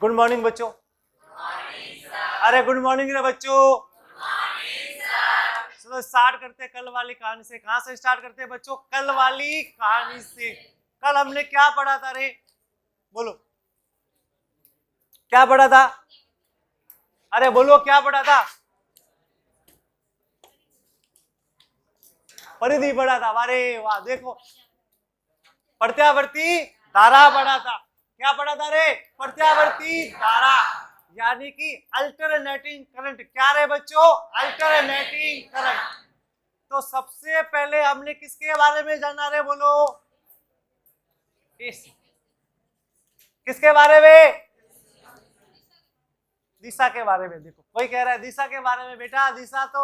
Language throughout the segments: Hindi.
गुड मॉर्निंग बच्चों। अरे गुड मॉर्निंग रे बच्चों। चलो स्टार्ट करते हैं कल वाली कहानी से। कहां से स्टार्ट करते हैं बच्चों? कल वाली कहानी से। कल हमने क्या पढ़ा था रे? बोलो क्या पढ़ा था? अरे बोलो क्या पढ़ा था? परिधि पढ़ा था। अरे वाह, देखो प्रत्यावर्ती धारा पढ़ा था। क्या पढ़ा था रे? प्रत्यावर्ती धारा, यानी कि अल्टरनेटिंग करंट। क्या रे बच्चों? Alternating current. तो सबसे पहले हमने किसके बारे में जाना रे? बोलो एसी। किसके बारे में? दिशा के बारे में। देखो कोई कह रहा है दिशा के बारे में। बेटा दिशा तो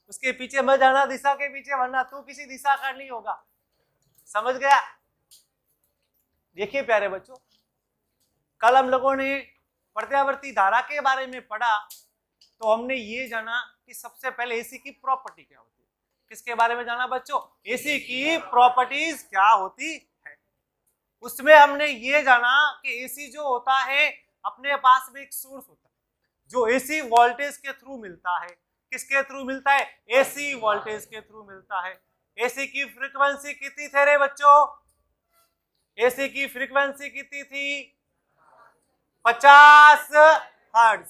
उसके पीछे मत जाना, दिशा के पीछे, वरना तू किसी दिशा का नहीं होगा। समझ गया? देखिए प्यारे बच्चों, कल हम लोगों ने प्रत्यावर्ती धारा के बारे में पढ़ा, तो हमने ये जाना कि सबसे पहले एसी की प्रॉपर्टी क्या होती है। किसके बारे में जाना बच्चों? एसी की प्रॉपर्टीज क्या होती है। उसमें हमने ये जाना कि एसी जो होता है, अपने पास में एक सोर्स होता है जो एसी वोल्टेज के थ्रू मिलता है। किसके थ्रू मिलता है? एसी वोल्टेज के थ्रू मिलता है। एसी की फ्रीक्वेंसी कितनी थी रे बच्चों? एसी की फ्रीक्वेंसी कितनी थी? 50 हर्ट्ज।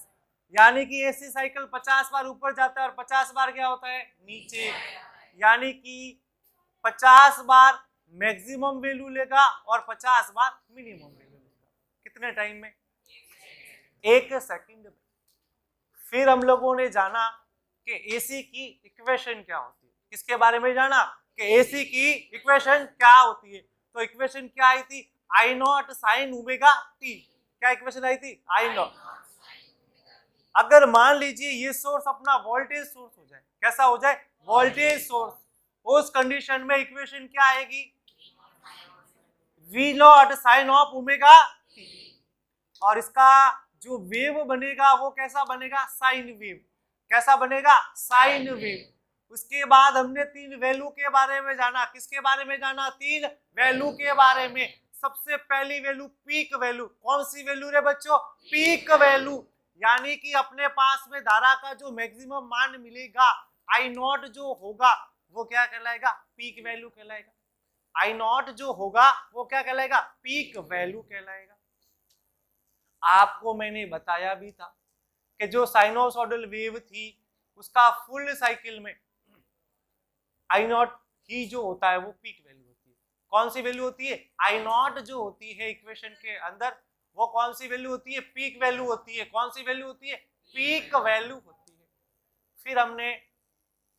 यानी कि एसी साइकिल 50 बार ऊपर जाता है और 50 बार क्या होता है? नीचे। यानी कि 50 बार मैक्सिमम वैल्यू लेगा और 50 बार मिनिमम वैल्यू लेगा। कितने टाइम में? 1 सेकंड में। फिर हम लोगों ने जाना कि एसी की इक्वेशन क्या होती है। किसके बारे में जाना? कि एसी की इक्वेशन क्या होती है। तो इक्वेशन क्या आई थी? आई नॉट साइन ओमेगा टी। क्या इक्वेशन आई थी? आई नॉट। अगर मान लीजिए ये सोर्स अपना वोल्टेज सोर्स हो जाए, कैसा हो जाए? Voltage source. उस कंडीशन में इक्वेशन क्या आएगी? V naught sine of omega T. और इसका जो वेव बनेगा वो कैसा बनेगा? Sine wave. कैसा बनेगा? Sine wave. उसके बाद हमने 3 वैल्यू के बारे में जाना। किसके बारे में जाना? 3 वैल्यू के बारे में। सबसे पहली वैल्यू पीक वैल्यू। कौन सी वैल्यू रे बच्चों? Peak value. यानी कि अपने पास में धारा का जो मैक्सिमम मान मिलेगा, आई नॉट जो होगा वो क्या कहलाएगा? पीक वैल्यू कहलाएगा। आई नॉट जो होगा वो क्या कहलाएगा? पीक वैल्यू कहलाएगा। आपको मैंने बताया भी था कि जो साइनोसॉइडल वेव थी उसका फुल साइकिल में आई नॉट ही जो होता है वो पीक वैल्यू होती है। कौन सी वैल्यू होती है? आई नॉट जो होती है इक्वेशन के अंदर, वो कौन सी वैल्यू होती है? पीक वैल्यू होती है। कौन सी वैल्यू होती है? पीक वैल्यू होती है। फिर हमने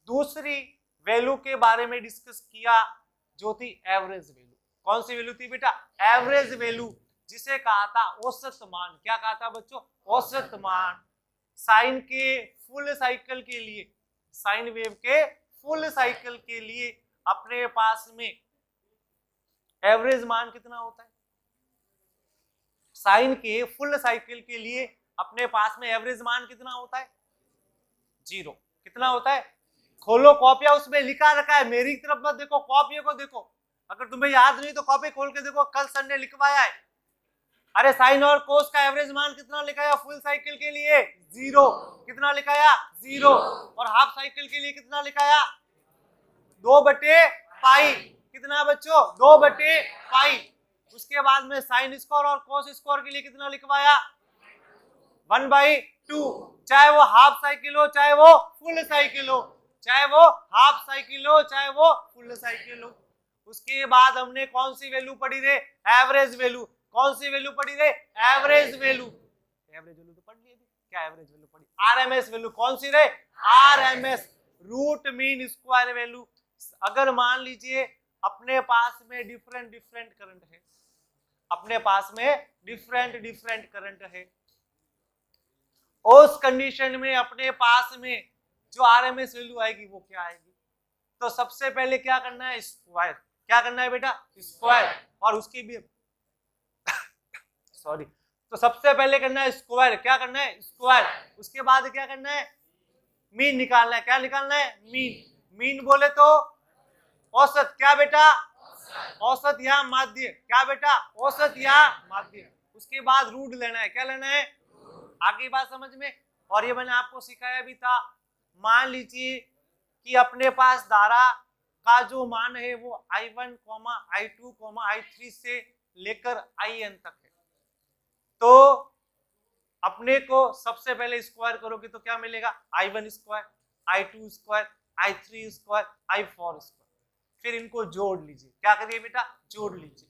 दूसरी वैल्यू के बारे में डिस्कस किया जो थी एवरेज वैल्यू। कौन सी वैल्यू थी बेटा? एवरेज वैल्यू, जिसे कहा था औसत मान। क्या कहा था बच्चों? औसत मान। साइन के फुल साइकिल के लिए, साइन वेव के फुल साइकिल के लिए अपने पास में एवरेज मान कितना होता है? साइन के फुल साइकिल के लिए अपने पास में एवरेज मान कितना होता है? 0। कितना होता है? खोलो कॉपियां, उसमें लिखा रखा है। मेरी तरफ मत देखो, कॉपियों को देखो। अगर तुम्हें याद नहीं तो कॉपी खोल के देखो, कल सर ने लिखवाया है। अरे साइन और कोस का एवरेज मान कितना लिखाया फुल साइकिल के लिए? 0। कितना लिखाया? 0। और हाफ साइकिल के लिए कितना लिखाया? 2/पाई। कितना बच्चों? 2/पाई। उसके बाद में साइन स्क्वायर और कोस स्क्वायर के लिए कितना लिखवाया? 1/2। चाहे वो हाफ साइकिल हो चाहे वो फुल साइकिल हो, चाहे वो हाफ साइकिल हो चाहे वो फुल साइकिल हो। उसके बाद हमने कौन सी वैल्यू पढ़ी रे? Average value. कौन सी वैल्यू पढ़ी रे? Average value. एवरेज वैल्यू तो पढ़ ली थी। क्या एवरेज वैल्यू पढ़ी? RMS value. कौन सी रे? RMS, root mean square value. अगर मान लीजिए अपने पास में डिफरेंट करंट है, अपने पास में डिफरेंट करंट है, उस कंडीशन में अपने पास में जो आरएमएस वैल्यू आएगी वो क्या आएगी? तो सबसे पहले क्या करना है? स्क्वायर। क्या करना है बेटा? स्क्वायर। और उसकी भी सॉरी, तो सबसे पहले करना है स्क्वायर। क्या करना है? स्क्वायर। उसके बाद क्या करना है? मीन निकालना है। क्या निकालना है? मीन। मीन बोले तो औसत। क्या बेटा? औसत या माध्य। क्या बेटा? औसत या माध्य। उसके बाद रूट लेना है। क्या लेना है? आगे बात समझ में। और ये मैंने आपको सिखाया भी था। मान लीजिए कि अपने पास धारा का जो मान है वो I1, I2, I3 से लेकर IN तक है। तो अपने को सबसे पहले स्क्वायर करोगे तो क्या मिलेगा? I1 square, I2 square, I3 square, I4 square. फिर इनको जोड़ लीजिए। क्या करिए बेटा? जोड़ लीजिए।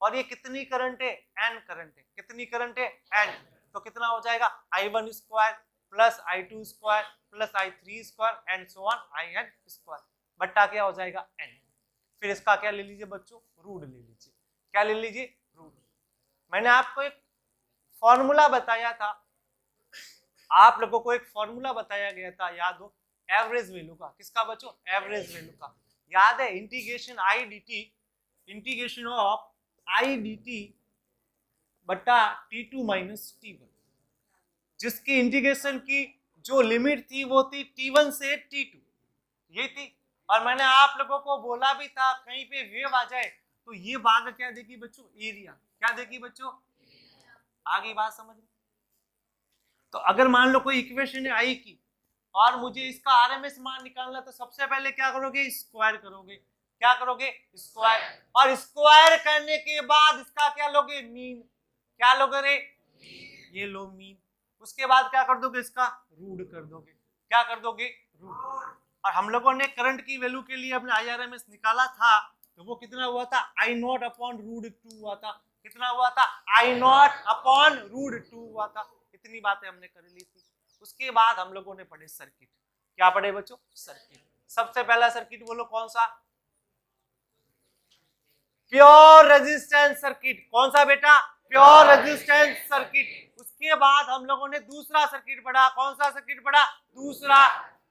और ये कितनी करंट है? N करंट है। कितनी करंट है? N। तो कितना हो जाएगा? I1 square plus I2 square plus I3 square and so on IN square बट्टा क्या हो जाएगा? N। फिर इसका क्या ले लीजिए बच्चों? रूट ले लीजिए। क्या ले लीजिए? रूट। मैंने आपको एक फॉर्मूला बताया था, आप लोगों को एक फॉर्मूला बताया गया था, याद हो? एवरेज वैल्यू का। किसका बच्चों? एवरेज वैल्यू का। याद है? Integration I dt, integration of I dt बटा T2 माइनस T1, जिसकी इंटीग्रेशन की जो लिमिट थी वो थी T1 से T2, ये थी। और मैंने आप लोगों को बोला भी था कहीं पे वेव आ जाए तो ये भाग क्या देगी बच्चों? एरिया। क्या देगी बच्चों? आगे बात समझ में। तो अगर मान लो कोई इक्वेशन है आई की और मुझे इसका आरएमएस मान निकालना, तो सबसे पहले क्या करोगे? स्क्वायर करोगे। क्या करोगे? स्क्वायर। और स्क्वायर करने के बाद इसका क्या लोगे? मीन। क्या लोगे रे? ये लो मीन। उसके बाद क्या कर दोगे? इसका रूट कर दोगे। क्या कर दोगे? रूट। और हम लोगों ने करंट की वैल्यू के लिए अपने आईआरएमएस निकाला था, तो वो कितना हुआ था? I0 अपॉन रूट 2 हुआ था। कितना हुआ था? I0 अपॉन रूट 2 हुआ था। इतनी बातें हमने कर ली थी। उसके बाद हम लोगों ने पढ़े सर्किट। क्या पढ़े बच्चों? सर्किट। सबसे पहला सर्किट बोलो कौन सा? Pure resistance circuit. कौन सा बेटा? Pure resistance circuit. उसके बाद हम लोगों ने दूसरा सर्किट पढ़ा। कौन सा सर्किट पढ़ा? दूसरा,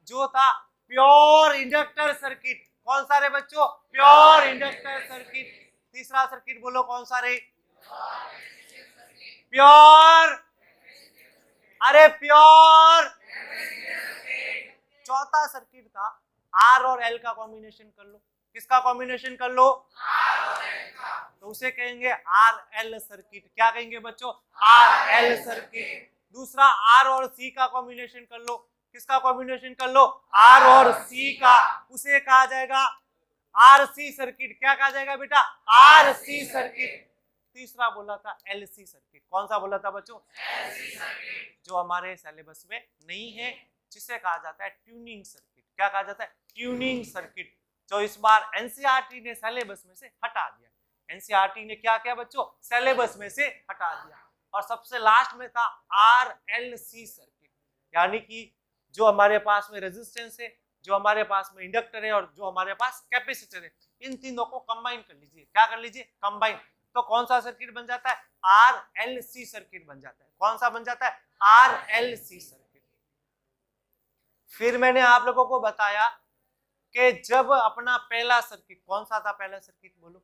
जो था प्योर इंडक्टर सर्किट। कौन सा रे बच्चों? Pure inductor circuit. तीसरा सर्किट बोलो कौन सा रे? प्योर, अरे प्योर। चौथा सर्किट था आर और एल का कॉम्बिनेशन कर लो। किसका कॉम्बिनेशन कर लो? आर और एल का। तो उसे कहेंगे आर एल सर्किट। क्या कहेंगे बच्चों? R L circuit. दूसरा आर और सी का कॉम्बिनेशन कर लो। किसका कॉम्बिनेशन कर लो? आर और सी का। उसे कहा जाएगा आरसी सर्किट। क्या कहा जाएगा बेटा? RC circuit. तीसरा बोला था एलसी सर्किट। कौन सा बोला था बच्चों? एलसी सर्किट, जो हमारे सिलेबस में नहीं है, जिसे कहा जाता है ट्यूनिंग सर्किट। क्या कहा जाता है? ट्यूनिंग सर्किट, जो इस बार एनसीईआरटी ने सिलेबस में से हटा दिया। एनसीईआरटी ने क्या किया बच्चों? सिलेबस में से हटा दिया। और सबसे लास्ट में था आरएलसी सर्किट, यानी कि जो हमारे पास में रेजिस्टेंस है, जो हमारे पास में इंडक्टर है और जो हमारे पास कैपेसिटर है, इन तीनों को कंबाइन कर लीजिए। क्या कर लीजिए? कंबाइन। तो कौन सा सर्किट बन जाता है? आरएलसी सर्किट बन जाता है। कौन सा बन जाता है? RLC circuit. फिर मैंने आप लोगों को बताया कि जब अपना पहला सर्किट, कौन सा था पहला सर्किट बोलो?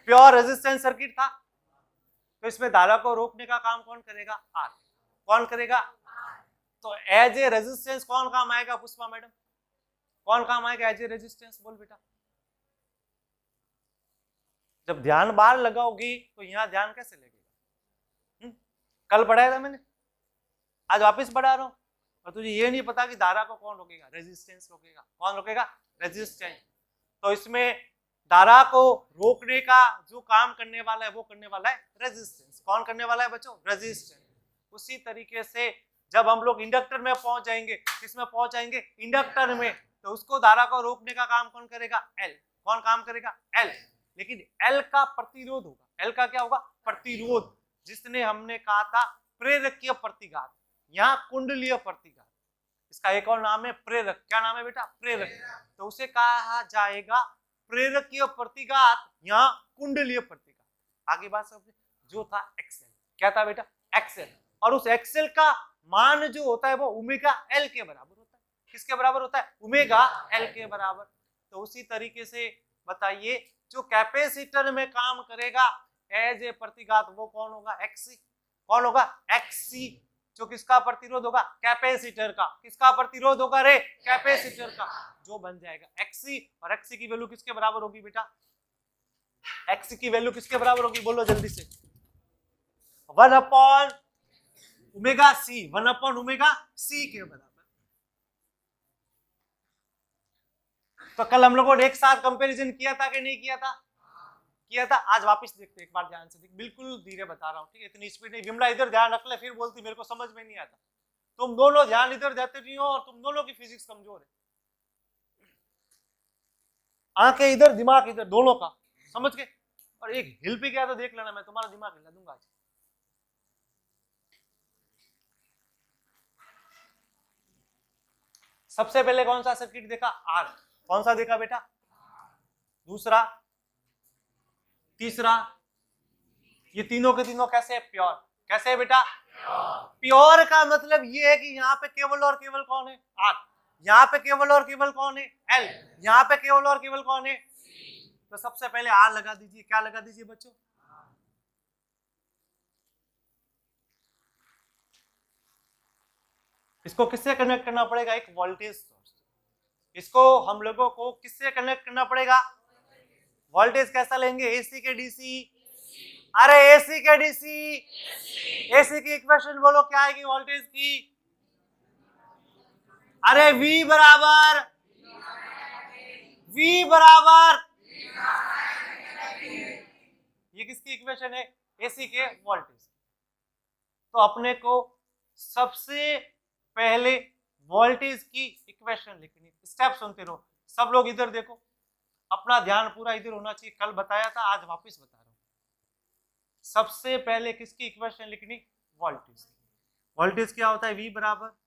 प्योर रेजिस्टेंस सर्किट था। तो इसमें धारा को रोकने का काम कौन करेगा? आर। कौन करेगा? तो एज ए रेजिस्टेंस कौन काम आएगा पुष्पा मैडम? कौन काम आएगा एज ए रेजिस्टेंस? बोल बेटा। जब ध्यान बाहर लगाओगी तो यहां ध्यान कैसे लगेगा? कल पढ़ाया था मैंने, आज वापस पढ़ा रहा हूं। और तुझे ये नहीं पता कि धारा को कौन रोकेगा? रेजिस्टेंस रोकेगा। कौन रोकेगा? रेजिस्टेंस। तो इसमें धारा को रोकने का जो काम करने वाला है वो करने वाला है रेजिस्टेंस। कौन करने वाला है बच्चों? रेजिस्टेंस। उसी तरीके से जब हम लोग इंडक्टर में पहुंच जाएंगे, किसमें पहुंच जाएंगे? इंडक्टर में, तो उसको धारा को रोकने का काम कौन करेगा? एल। कौन काम करेगा? एल। लेकिन एल का प्रतिरोध होगा। एल का क्या होगा? प्रतिरोध, जिसने हमने कहा था प्रेरकीय प्रतिघात, यहाँ कुंडलीय प्रतिघात। इसका एक और नाम है प्रेरक। क्या नाम है बेटा? प्रेरक। तो उसे कहा जाएगा प्रेरकीय प्रतिघात, यहाँ कुंडलीय प्रतिघात। आगे बात समझे। जो था एक्सएल। क्या था बेटा? एक्सएल। और उस एक्सएल का मान जो होता है वो ओमेगा एल के बराबर होता है। किसके बराबर होता है? ओमेगा एल के बराबर। तो उसी तरीके से बताइए, जो कैपेसिटर में काम करेगा एज ए प्रतिघात वो कौन होगा? एक्सी। कौन होगा? एक्सी। जो किसका प्रतिरोध होगा? कैपेसिटर का। किसका प्रतिरोध होगा रे? कैपेसिटर का। जो बन जाएगा एक्सी। और एक्सी की वैल्यू किसके बराबर होगी बेटा? एक्स की वैल्यू किसके बराबर होगी, बोलो जल्दी से, 1/ओमेगा सी, 1/ओमेगा सी के बराबर। तो कल हम लोगों ने एक साथ कंपैरिजन किया था कि नहीं किया था, किया था। आज वापस देखते एक बार ध्यान से, बिल्कुल धीरे बता रहा हूँ, ठीक है, इतनी स्पीड नहीं। विमला इधर ध्यान रख ले, फिर बोलती मेरे को समझ में नहीं आता। तुम दोनों ध्यान इधर देते नहीं हो और तुम दोनों की फिजिक्स कमजोर है। आंखें इधर, दिमाग इधर, दोनों का समझ के। और एक हिल भी गया तो देख लेना, मैं तुम्हारा दिमाग हिला दूंगा आज। सबसे पहले कौन सा सर्किट देखा, आर। कौन सा देखा बेटा, दूसरा, तीसरा। ये तीनों के तीनों कैसे है, प्योर। कैसे है बेटा, प्योर का मतलब ये है कि यहाँ पे केवल और केवल कौन है, आर। यहाँ पे केवल और केवल कौन है, एल। यहाँ पे केवल और केवल कौन है। तो सबसे पहले आर लगा दीजिए। क्या लगा दीजिए बच्चों, इसको किससे कनेक्ट करना पड़ेगा, एक वोल्टेज सोर्स। इसको हम लोगों को किससे कनेक्ट करना पड़ेगा, वोल्टेज कैसा लेंगे, एसी के डीसी। अरे एसी के डीसी, एसी की इक्वेशन बोलो क्या आएगी वोल्टेज की, अरे V बराबर, V बराबर, ये किसकी इक्वेशन है, एसी के वोल्टेज। तो अपने को सबसे पहले वोल्टेज की इक्वेशन लिखनी। स्टेप सुनते रहो सब लोग, इधर देखो, अपना ध्यान पूरा इधर होना चाहिए। कल बताया था, आज वापस बता रहा हूं। सबसे पहले किसकी इक्वेशन लिखनी, वोल्टेज। वोल्टेज क्या होता है, V बराबर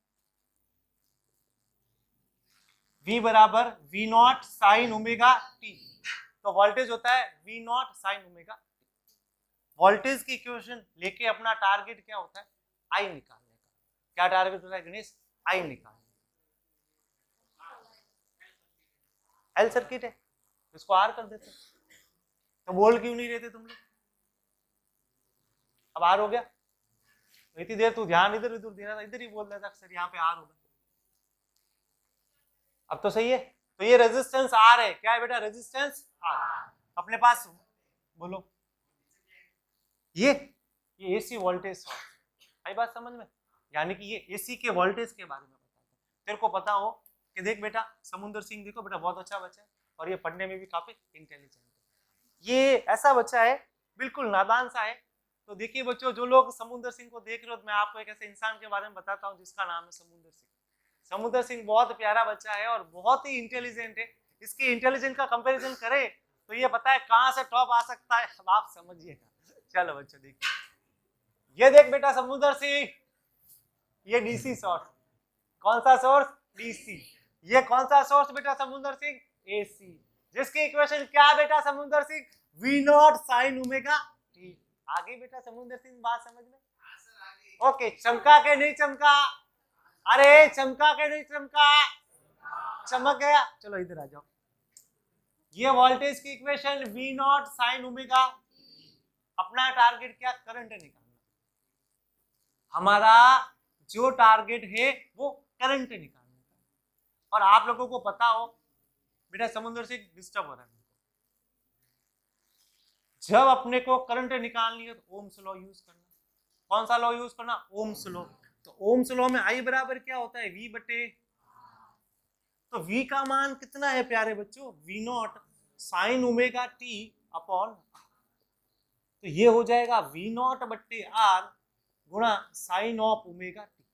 V not sine omega T. तो वोल्टेज होता है V not sine omega. Voltage की इक्वेशन लेके अपना टारगेट क्या होता है, आई निकालने का। क्या टारगेट होता है गणेश, आई निकालने। एल सर्किट है, इसको आर कर देते। तो बोल क्यों नहीं रहते तुम लोग, अब आर हो गया। इतनी देर तू ध्यान इधर उधर दे रहा था, इधर ही बोल रहा था अक्सर, यहाँ पे आर होगा। अब तो सही है। तो ये रेजिस्टेंस आर है, क्या है बेटा, रेजिस्टेंस आर। अपने पास बोलो, ये एसी वोल्टेज सोर्स। आई बात समझ में, यानी कि ये एसी के वोल्टेज के बारे में बताता है। तेरे को पता हो कि देख बेटा, समुंदर सिंह देखो बेटा, बहुत अच्छा बच्चा है और ये पढ़ने में भी काफी इंटेलिजेंट है। ये ऐसा बच्चा है, बिल्कुल नादान सा है। तो देखिए बच्चों, जो लोग समुंदर सिंह को देख रहे हो, तो मैं आपको एक ऐसे इंसान के बारे में बताता हूँ जिसका नाम है समुंदर सिंह। समुंदर सिंह बहुत प्यारा बच्चा है और बहुत ही इंटेलिजेंट है। इसकी इंटेलिजेंस का कंपैरिजन करे तो ये पता है कहां से टॉप आ सकता है, अब आप समझिएगा। चलो बच्चों देखिए, ये देख बेटा समुंदर सिंह, ये डीसी सोर्स। कौन सा सोर्स, डीसी। ये कौन सा सोर्स बेटा समुंदर सिंह, एसी। जिसकी इक्वेशन क्या है बेटा समुंदर Singh, V not sine omega T. आगे बेटा समुंदर सिंह, बात समझ में, ओके। चमका के नहीं चमका, अरे चमका के नहीं चमका, चमक गया। चलो इधर आ जाओ। ये वोल्टेज की equation V not sine omega. अपना टारगेट क्या, करंट निकालना। हमारा जो टारगेट है वो करंट निकालने का। और आप लोगों को पता हो बेटा, समुद्र से डिस्टर्ब हो रहा है। जब अपने को करंट निकालनी है तो ओम्स लॉ यूज करना। कौन सा लॉ यूज करना, ओम्स लॉ। तो ओम्स लॉ में आई बराबर क्या होता है, V बटे। तो V का मान कितना है प्यारे बच्चों, V not sine omega T upon. तो ये हो जाएगा V नॉट बट्टे R गुणा साइन ऑफ ओमेगा टी।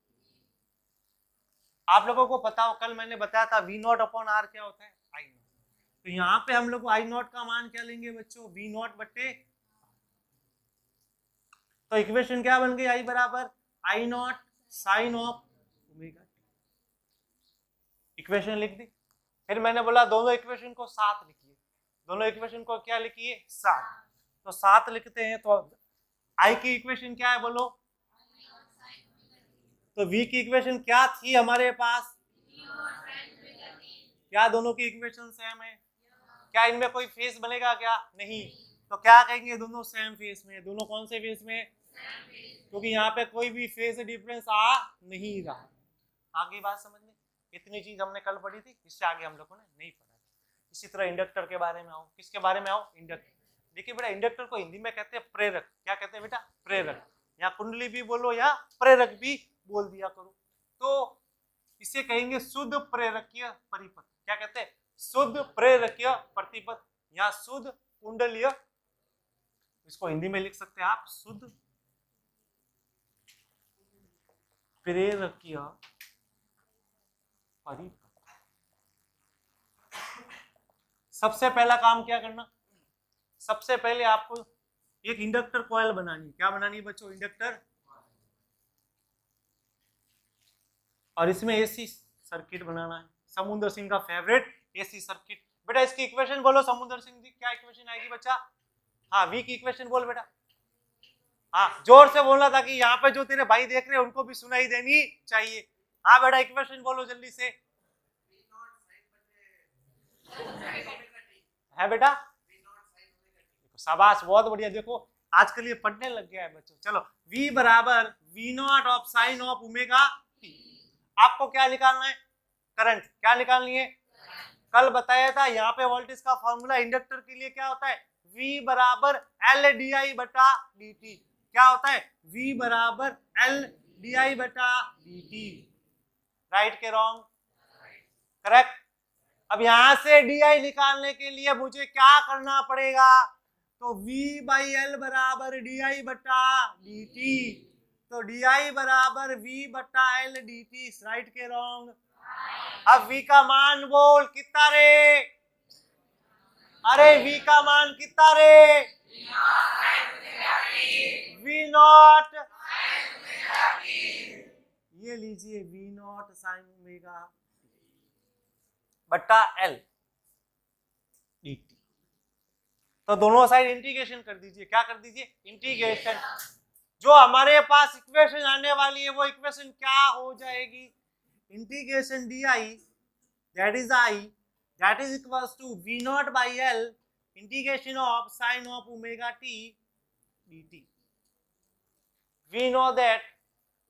आप लोगों को पता हो, कल मैंने बताया था V नॉट अपॉन R क्या होता है, I नॉट। तो यहाँ पे हम लोग I नॉट का मान क्या लेंगे बच्चों, V नॉट बट्टे। तो इक्वेशन क्या बन गई, I बराबर I naught sine of omega T. Equation लिख दी। फिर मैंने बोला दोनों इक्वेशन को साथ लिखिए। दोनों इक्वेशन को क्या लिखिए, साथ। तो साथ लिखते हैं। तो I की इक्वेशन क्या है बोलो, तो V की इक्वेशन क्या थी हमारे पास, क्या दोनों की इक्वेशन सेम है, क्या इनमें कोई फेस बनेगा क्या, नहीं। तो क्या कहेंगे, दोनों सेम फेस में। दोनों कौन से फेस में, क्योंकि यहाँ पे कोई भी फेस डिफरेंस आ नहीं रहा। आगे बात समझ में, इतनी चीज हमने कल पढ़ी थी, इससे आगे हम लोगों ने नहीं पढ़ा। इसी तरह इंडक्टर के बारे में आओ, किसके बारे में आओ, इंडक्टर। देखिए बेटा, इंडक्टर को हिंदी में कहते हैं प्रेरक। क्या कहते हैं बेटा? प्रेरक। या कुंडली भी बोलो या प्रेरक भी बोल दिया करो। तो इसे कहेंगे शुद्ध प्रेरकीय परिपथ। क्या कहते हैं? शुद्ध प्रेरकीय प्रतिपथ या शुद्ध कुंडलीय। इसको हिंदी में लिख सकते हैं आप, शुद्ध प्रेरकीय परिपथ। सबसे पहला काम क्या करना? सबसे पहले आपको एक इंडक्टर कॉइल बनानी। क्या बनानी बच्चों? इंडक्टर। और इसमें एसी सर्किट बनाना है। समुद्र सिंह का फेवरेट एसी सर्किट। बेटा इसकी इक्वेशन बोलो समुद्र सिंह जी, क्या इक्वेशन आएगी बच्चा? हाँ, वी की इक्वेशन बोल बेटा। हाँ, जोर से बोलना ताकि यहाँ पे जो तेरे भाई देख रहे हैं उनको भी सुनाई देनी चाहिए। हाँ बेटा, इक्वेशन बोलो जल्दी से। है बेटा? शाबाश, बहुत बढ़िया। देखो आजकल ये पढ़ने लग गया है बच्चों। चलो, v बराबर v not of sine of omega t। आपको क्या निकालना है? करंट। क्या निकालनी है? कल बताया था यहाँ पे वोल्टेज का फॉर्मूला इंडक्टर के लिए क्या होता है? v बराबर एल डी आई बटा डी टी। क्या होता है? v बराबर एल डी आई बटा डी टी। राइट के रॉन्ग? करेक्ट। अब यहां से डी आई निकालने के लिए मुझे क्या करना पड़ेगा? तो v बाई एल बराबर डी आई बटा डी टी। तो डी आई बराबर v बटा एल डी टी। राइट के रॉन्ग? अब v का मान बोल, कितना रे? अरे v का मान कितना रे? v not. ये लीजिए v नॉट साइन ओमेगा बटा एल डी टी। तो दोनों साइड इंटीग्रेशन कर दीजिए। क्या कर दीजिए? इंटीग्रेशन। जो हमारे पास इक्वेशन आने वाली है वो इक्वेशन क्या हो जाएगी? Integration D I that is I that is equals to V naught by L integration of sine of omega T D T. We know that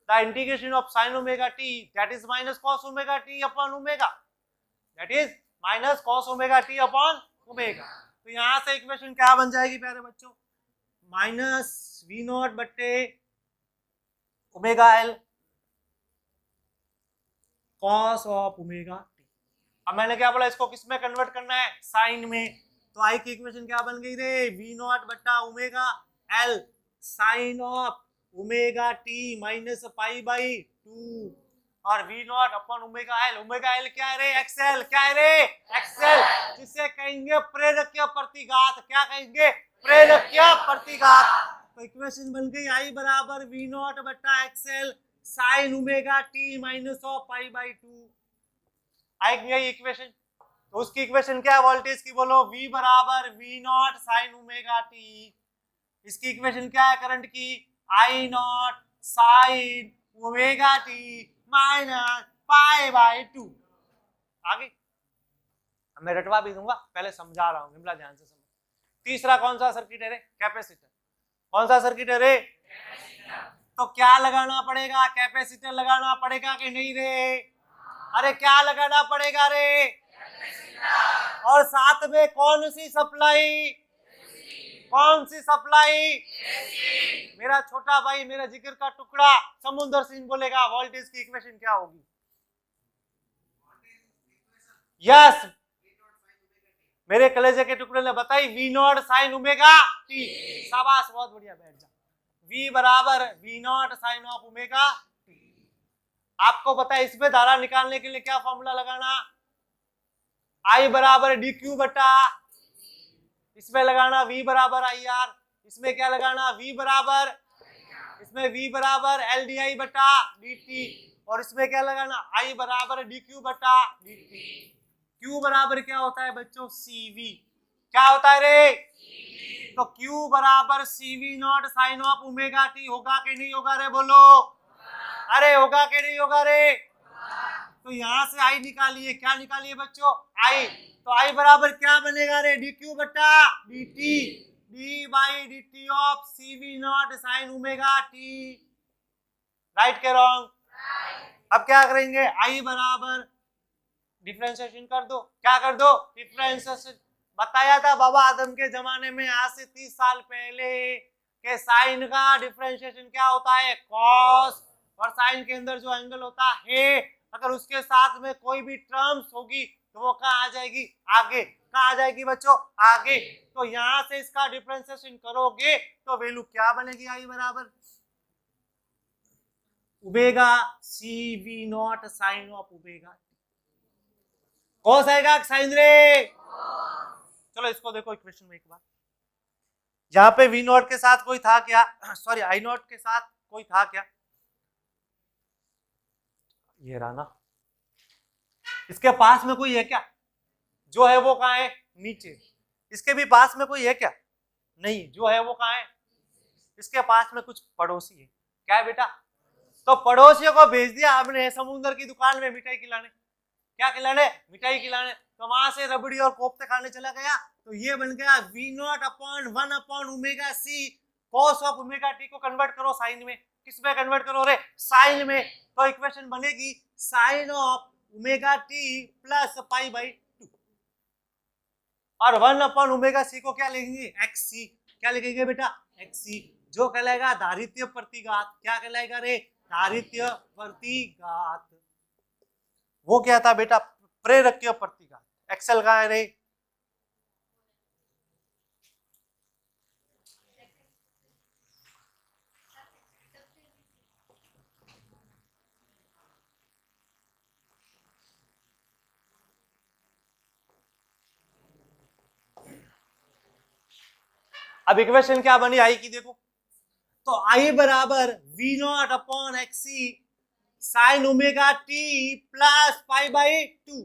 the integration of sine omega T that is minus cos omega T upon omega, that is minus cos omega T upon omega. तो यहां से इक्वेशन क्या बन जाएगी प्यारे बच्चों? माइनस वी नॉट बट्टे omega L cos of omega T. अब मैंने क्या बोला, इसको किस में कन्वर्ट करना है? साइन में। तो आई की इक्वेशन क्या बन गई रे? वी नॉट बट्टा omega L sine of omega T minus pi by 2 और V naught upon omega L. Omega L क्या है रे? एक्सएल। क्या है रे? एक्सएल, जिसे कहेंगे प्रेरकीय प्रतिघात। क्या कहेंगे? प्रेरकीय प्रतिघात। तो इक्वेशन बन गई आई बराबर वी नॉट बट्टा XL sign omega T minus of pi by 2। आएगी यही इक्वेशन। तो उसकी इक्वेशन क्या है वोल्टेज की? बोलो v बराबर V naught sine omega T. इसकी इक्वेशन क्या है करंट की? I naught sine omega T minus pi by 2। आगे मैं रटवा भी दूंगा, पहले समझा रहा हूं, निमला ध्यान से समझ। तीसरा कौन सा सर्किट है रे? कैपेसिटर। कौन सा सर्किट है रे? तो क्या लगाना पड़ेगा? कैपेसिटर लगाना पड़ेगा कि नहीं रे? अरे क्या लगाना पड़ेगा रे? और साथ में कौन सी सप्लाई? कौन सी सप्लाई? मेरा छोटा भाई, मेरा जिगर का टुकड़ा समुद्र सिंह बोलेगा वोल्टेज की इक्वेशन क्या होगी? यस, मेरे कलेजे के टुकड़े ने बताई, V naught sine omega T. शाबाश, बहुत बढ़िया, बैठ जा। v बराबर V naught sine of omega T. आपको पता है इसमें धारा निकालने के लिए क्या फॉर्मूला लगाना? I बराबर डी क्यू बटा, इसमें लगाना v बराबर आई आर। इसमें क्या लगाना? v बराबर, इसमें v बराबर एल डी आई बटा डी टी। और इसमें क्या लगाना? I बराबर डी क्यू बटा डी टी। Q बराबर क्या होता है बच्चों? CV। क्या होता है रे? तो Q बराबर CV naught sine of omega T. होगा कि नहीं होगा रे? बोलो। अरे होगा कि नहीं होगा रे? तो यहां से I निकालिए। क्या निकालिए बच्चों? I। तो I बराबर क्या बनेगा रे? डी क्यू बटा D T, D by D T of CV naught sine omega T. Right के रॉन्ग? अब क्या करेंगे? I बराबर डिफरेंशिएशन कर दो। क्या कर दो? डिफरेंशिएशन बताया था बाबा आदम के जमाने में आज से 30 साल पहले के साइन का डिफरेंशिएशन क्या होता है, कॉस, और साइन के अंदर जो एंगल होता है अगर उसके साथ में कोई भी टर्म्स होगी तो वो कहाँ आ जाएगी, आगे। कहाँ आ जाएगी बच्चों, आगे। तो यहां से इसका डिफरेंशिएशन करोगे तो वैल्यू क्या बनेगी, आई बराबर omega C V naught sine of omega. Cos आएगा साइन रे। चलो इसको देखो इक्वेशन में एक बार, यहाँ पे वी नॉट के साथ कोई था क्या, सॉरी आई नॉट के साथ कोई था क्या, ये रहा ना। इसके पास में कोई है क्या, जो है वो कहाँ है, नीचे। इसके भी पास में कोई है क्या, नहीं, जो है वो कहाँ है, इसके पास में कुछ पड़ोसी है, क्या है बेटा, तो पड़ोसियों को भेज दिया हमने समुद्र की दुकान में मिठाई खिलाने, क्या खिलाने, मिठाई खिलाने। तो वहां से रबड़ी और कोफ्ते खाने चला गया, तो ये बन गया V naught upon 1 upon omega C cos of omega T को कन्वर्ट करो साइन में, किस में कन्वर्ट करो रे, साइन में। तो इक्वेशन बनेगी sine of omega T plus pi by 2, और 1 अपॉन ओमेगा सी को क्या लिखेंगे, एक्स सी, क्या लिखेंगे बेटा, एक्स सी, जो कहलाएगा दारित्य प्रतिघात, क्या कहलाएगा रे, दारित्य प्रतिघात। वो क्या था बेटा, प्रेरकीय प्रतिघात। एक्सेल का है रे, अब इक्वेशन क्या बनी आई की देखो, तो आई बराबर V naught upon X C sine omega T plus pi by 2,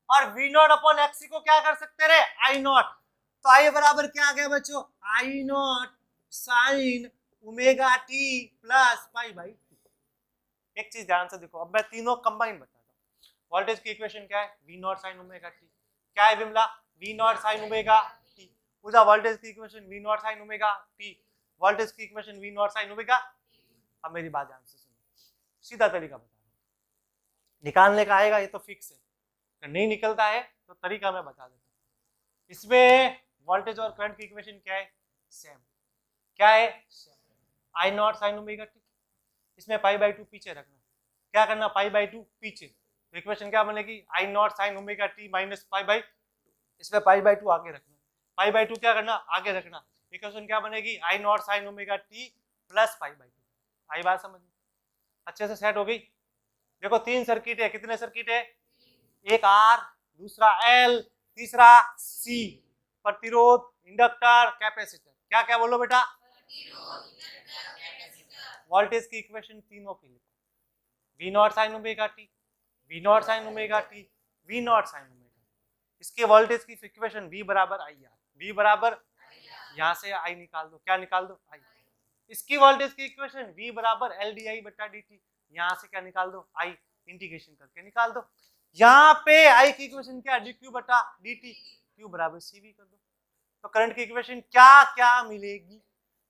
और V naught upon X C को क्या कर सकते रे, आई नॉट। तो आई बराबर क्या आ गया बच्चों, I naught sine omega T plus pi by 2। एक चीज ध्यान से देखो, अब मैं तीनों कंबाइन बताता हूँ। वोल्टेज की इक्वेशन क्या है, V naught sine omega T, क्या है Vimla, V naught sine omega T. Puja voltage की equation V naught sine omega T, voltage की equation V naught sine omega. अब मेरी बात ध्यान से सुनो, सीधा तरीका बता रहा हूं, निकालने का आएगा ये तो फिक्स है, अगर नहीं निकलता है तो तरीका मैं बता देता हूँ। इसमें वोल्टेज और करंट की इक्वेशन क्या है, सेम, क्या है, I naught sine omega T, इसमें पाई बाई 2 पीछे रखना, क्या करना, पाई बाई 2 पीछे, तो इक्वेशन क्या बनेगी, I naught sine omega T minus pi by, इसमें पाई बाई 2 आगे रखना, पाई बाई 2 क्या करना, आगे रखना, इक्वेशन क्या बनेगी, I naught sine omega T plus pi by 2। आई बात समझ में, अच्छे से सेट हो गई। देखो 3 सर्किट है, कितने सर्किट है, एक आर, दूसरा एल, तीसरा सी, प्रतिरोध, इंडक्टर, कैपेसिटर, क्या क्या बोलो बेटा, वोल्टेज की इक्वेशन तीनों की लिखो, V naught sine omega T, V naught sine omega T, V naught sine omega. इसके वोल्टेज की इक्वेशन वी बराबर आई आर, वी बराबर, यहां से आई निकाल दो, क्या निकाल दो, आई। इसकी वोल्टेज की इक्वेशन वी बराबर एल डी आई बटा डी टी, यहां से क्या निकाल दो, आई, इंटीग्रेशन करके निकाल दो। यहाँ पे आई की इक्वेशन क्या, डी क्यू बटा डी टी, क्यू बराबर सी वी कर दो। तो करंट की इक्वेशन क्या क्या मिलेगी,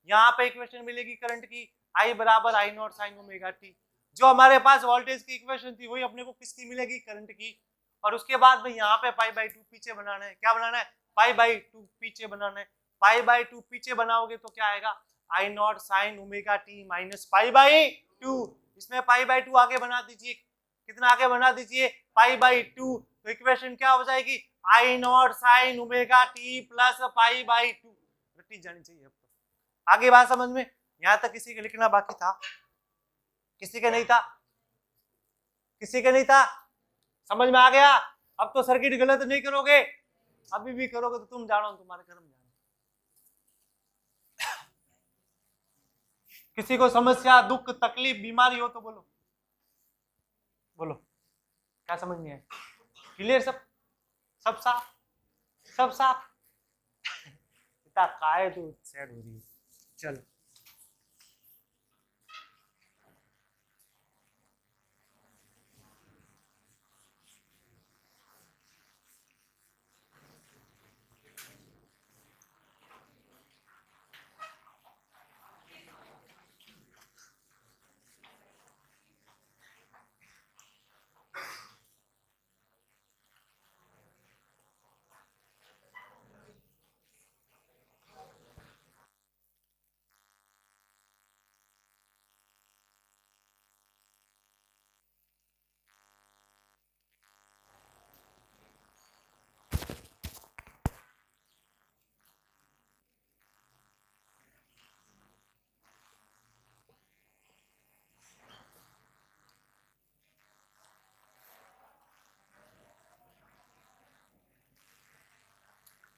यहाँ पे इक्वेशन मिलेगी करंट की आई बराबर आई नॉट साइन ओमेगा टी, जो हमारे पास वोल्टेज की इक्वेशन थी वही अपने को किसकी मिलेगी, करंट की। और उसके बाद में यहाँ पे पाई बाई 2 पीछे बनाना है, क्या बनाना है, पाई बाई 2 पीछे बनाना है, पाई बाई 2 पीछे बनाओगे तो क्या आएगा, I naught sine omega T minus pi by 2, इसमें पाई बाई 2 आगे बना दीजिए, कितना आगे बना दीजिए, पाई बाई 2, तो इक्वेशन क्या हो जाएगी, I naught sine omega T plus pi by 2, रटी जानी चाहिए। अब तो आगे बात समझ में, यहां तक किसी के लिखना बाकी था, किसी के नहीं था, किसी के नहीं था, समझ में आ गया। अब तो सर्किट गलत नहीं करोगे, अभी भी करोगे तो तुम जानो, तुम्हारे कर्म जानो। किसी को समस्या, दुख, तकलीफ, बीमारी हो तो बोलो, बोलो, क्या समझ में आए, क्लियर, सब सब साफ, सब साफ। इतना काय तो सैड हो रही है, चलो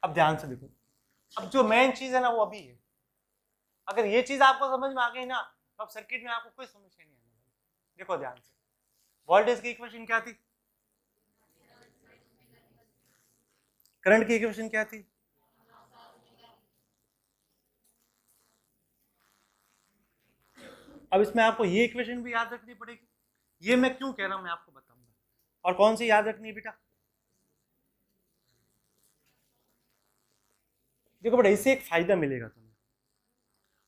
अब ध्यान से देखो, अब जो मेन चीज है ना वो अभी है। अगर ये चीज आपको समझ में आ गई ना तो अब सर्किट में आपको कोई समस्या नहीं आने वाली। देखो ध्यान से, वोल्टेज की इक्वेशन क्या थी, करंट की इक्वेशन क्या थी, अब इसमें आपको ये इक्वेशन भी याद रखनी पड़ेगी। ये मैं क्यों कह रहा हूं मैं आपको बताऊंगा। और कौन सी याद रखनी है बेटा, देखो बेटा इससे एक फायदा मिलेगा तुम्हें,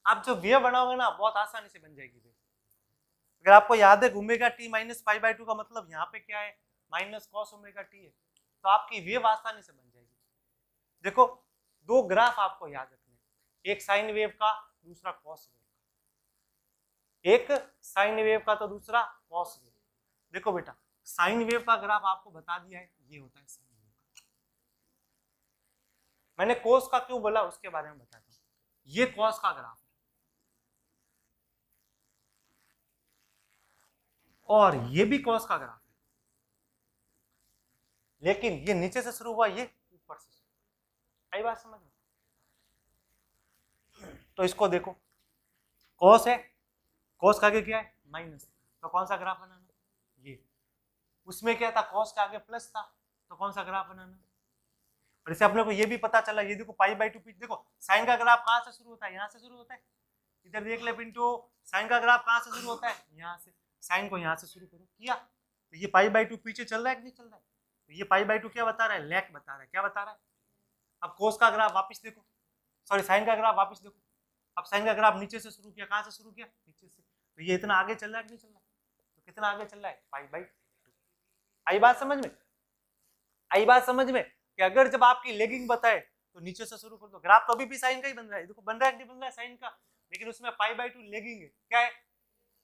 आप जो वेव बनाओगे ना बहुत आसानी से बन जाएगी वेव। अगर आपको याद है omega T minus pi by two का मतलब यहाँ पे क्या है, माइनस कॉस ओमेगा टी है, तो आपकी वेव आसानी से बन जाएगी। देखो दो ग्राफ आपको याद रखने, एक साइन वेव का दूसरा कॉस वेव का, एक साइन वेव का तो दूसरा कॉस वेव। देखो बेटा साइन वेव का ग्राफ आपको बता दिया है, ये होता है साइन वेव का। मैंने कॉस का क्यों बोला उसके बारे में बताता हूँ। ये कॉस का ग्राफ है और ये भी कॉस का ग्राफ है, लेकिन ये नीचे से शुरू हुआ, ये ऊपर से। आई बात समझ में? तो इसको देखो, कॉस है, कॉस का आगे क्या है माइनस, तो कौन सा ग्राफ बनाना, ये। उसमें क्या था, कॉस के आगे प्लस था, तो कौन सा ग्राफ बनाना। और इसे अपने को ये भी पता चला, ये देखो पाई बाई टू पी, देखो साइन का ग्राफ कहाँ से शुरू होता है, यहाँ से शुरू होता है। इधर देख ले पिंटू, साइन का ग्राफ कहाँ से शुरू होता है, यहाँ से। साइन को यहाँ से शुरू करो, किया, तो ये पाई बाई टू पीछे चल रहा है कि नहीं चल रहा है, तो ये पाई बाई टू क्या बता रहा है, लैक बता रहा है, क्या बता रहा है। अब कोस का ग्राफ वापस देखो, सॉरी साइन का ग्राफ वापस देखो, अब साइन का ग्राफ नीचे से शुरू किया, कहाँ से शुरू किया, नीचे से, तो ये इतना आगे चल रहा है कि नहीं चल रहा है, तो कितना आगे चल रहा है, पाई बाई टू। आई बात समझ में, आई बात समझ में, कि अगर जब आपकी लेगिंग बताए तो नीचे से शुरू कर दो। ग्राफ तो अभी भी साइन का ही बन रहा है, देखो बन रहा है कि नहीं बन रहा है साइन का, लेकिन उसमें पाई बाई टू लेगिंग है, क्या है,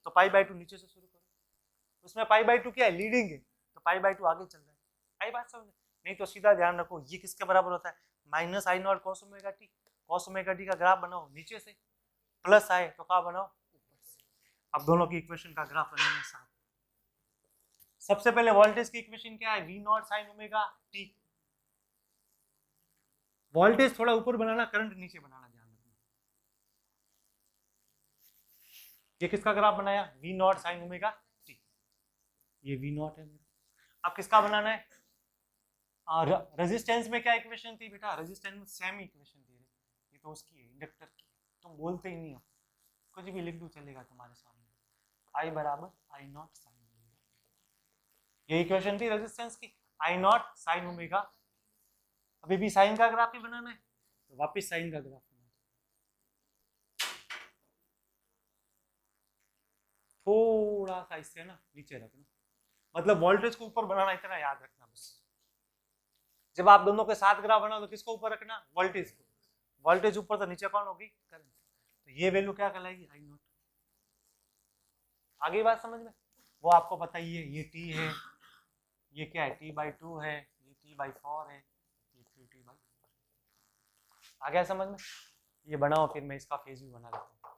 तो पाई बाई टू नीचे से शुरू करो। उसमें पाई बाई टू क्या है, लीडिंग है, तो पाई बाई टू आगे चल रहा है। आई बात समझ में? नहीं तो सीधा ध्यान रखो, ये किसके बराबर होता है, minus I not cos omega T. Cos omega T का ग्राफ बनाओ नीचे से, प्लस आए तो क्या बनाओ ऊपर से। अब दोनों की इक्वेशन का ग्राफ बनाने साथ। सबसे पहले वोल्टेज की इक्वेशन क्या है, V naught sine omega T. Voltage थोड़ा ऊपर बनाना, करंट नीचे बनाना, ध्यान रखना। ये किसका ग्राफ बनाया, V naught sine omega T, ये वी नॉट है। अब किसका बनाना है, और रेजिस्टेंस में क्या इक्वेशन थी बेटा, रेजिस्टेंस में सेम इक्वेशन थी, ये तो उसकी है, इंडक्टर की। तुम बोलते ही नहीं हो, कुछ भी लिख दो चलेगा तुम्हारे सामने, आई बराबर आई नॉट साइन ओमेगा, ये इक्वेशन थी रेजिस्टेंस की, आई नॉट साइन ओमेगा। अभी भी साइन का ग्राफ ही बनाना है, तो वापस साइन का ग्राफ बनाना, थोड़ा सा इससे ना नीचे रखना, मतलब वोल्टेज को ऊपर बनाना, इतना याद रखना बस। जब आप दोनों के साथ ग्राफ बनाओ तो किसको ऊपर रखना, वोल्टेज को। वोल्टेज ऊपर तो नीचे कौन होगी, करंट। तो ये वैल्यू क्या कहलाएगी, आई नॉट। आगे बात समझ में, वो आपको पता ही है, ये टी है, ये क्या है, टी बाई टू है, ये टी बाई फोर है, ये थ्री टी बाई। आ गया समझ में? ये बनाओ, फिर मैं इसका फेज भी बना देता हूँ।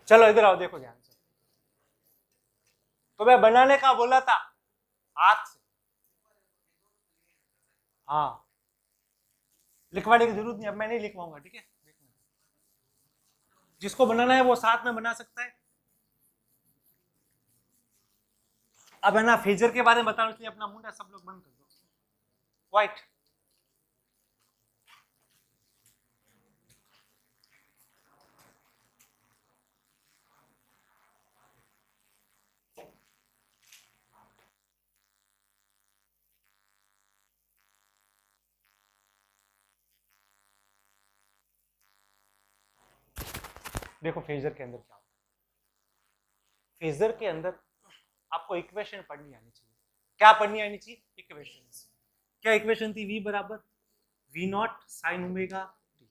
चलो इधर आओ, देखो ध्यान से। तो मैं बनाने का बोला था हाथ से, हाँ लिखवाने की जरूरत नहीं, अब मैं नहीं लिखवाऊंगा, ठीक है। जिसको बनाना है वो साथ में बना सकता है। अब है ना फेजर के बारे में बताने के लिए अपना मुंडा सब लोग बंद कर दो, व्हाइट। देखो फेजर के अंदर क्या होता है, फेजर के अंदर आपको इक्वेशन पढ़नी आनी चाहिए। क्या पढ़नी आनी चाहिए? इक्वेशन। क्या इक्वेशन थी? v बराबर v not sine omega T,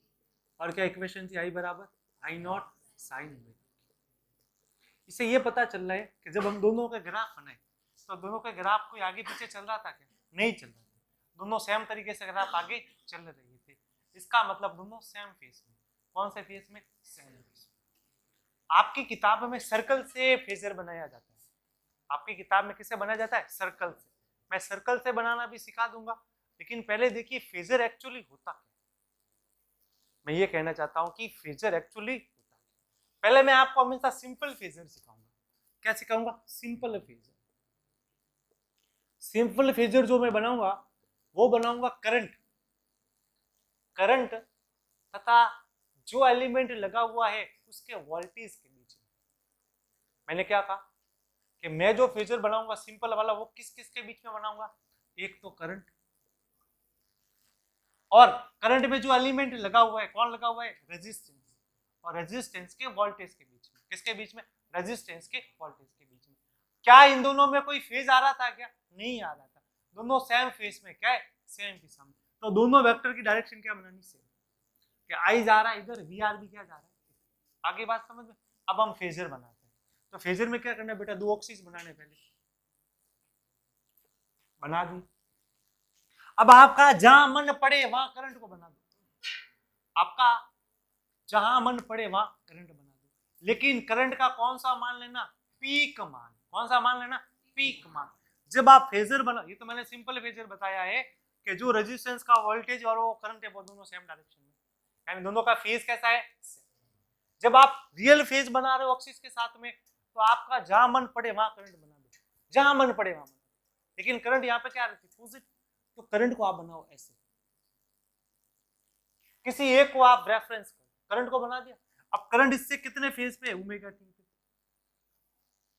और क्या इक्वेशन थी? i बराबर i नॉट साइन ओमेगा। इससे ये पता चल रहा है कि जब हम दोनों का ग्राफ बनाए तो दोनों के ग्राफ कोई आगे पीछे चल रहा था क्या? नहीं चल रहा था, दोनों सेम तरीके से ग्राफ आगे चल रहे थे। इसका मतलब दोनों सेम फेस में। कौन से फेस में? सेम फेस में। आपकी किताब में सर्कल से फेजर बनाया जाता है। आपकी किताब में किससे बनाया जाता है? सर्कल से। मैं सर्कल से बनाना भी सिखा दूंगा, लेकिन पहले देखिए फेजर एक्चुअली होता क्या। मैं ये कहना चाहता हूं कि फेजर एक्चुअली होता है। पहले मैं आपको हमेशा सिंपल फेजर सिखाऊंगा। क्या सिखाऊंगा? Simple phasor. सिंपल फेजर जो मैं बनाऊंगा वो बनाऊंगा करंट, करंट तथा जो एलिमेंट लगा हुआ है उसके वोल्टेज के बीच में। मैंने क्या कहा कि मैं जो फेजर बनाऊंगा सिंपल वाला वो किस किस के बीच में बनाऊंगा? एक तो करंट, और करंट में जो एलिमेंट लगा हुआ है कौन लगा हुआ है? रेजिस्टेंस, और रेजिस्टेंस के वोल्टेज के बीच में। किसके बीच में? रेजिस्टेंस के वोल्टेज के बीच में। क्या इन दोनों में कोई फेज आ रहा था क्या? नहीं आ रहा था, दोनों सेम फेज में। क्या है? सेम दिशा में। तो दोनों वेक्टर की डायरेक्शन क्या बनानी? सेम। कि आई जा रहा है इधर, वी आर भी क्या जा रहा है। आगे बात समझ में? अब हम फेजर बनाते हैं। तो फेजर में क्या करना है बेटा? दो ऑक्सीज बनाने, पहले बना दी। अब आपका जहां मन पड़े वहां करंट को बना दो। आपका जहां मन पड़े वहां करंट बना दो, लेकिन करंट का कौन सा मान लेना? पीक मान। कौन सा मान लेना? पीक मान। जब आप फेजर बना, ये तो मैंने सिंपल फेजर बताया है कि जो रेजिस्टेंस का वोल्टेज और वो करंट है वो दोनों सेम डायरेक्शन में, यानी दोनों का फेज कैसा है? जब आप रियल फेज बना रहे हो ऑक्सीज के साथ में, तो आपका जहां मन पड़े वहां करंट बना दो, जहां मन पड़े वहां। लेकिन करंट यहाँ पे क्या रहती है? पॉजिटिव। तो करंट को आप बनाओ ऐसे, किसी एक को आप रेफरेंस करो, करंट को बना दिया। अब करंट इससे कितने फेज पे? ओमेगा टी पे।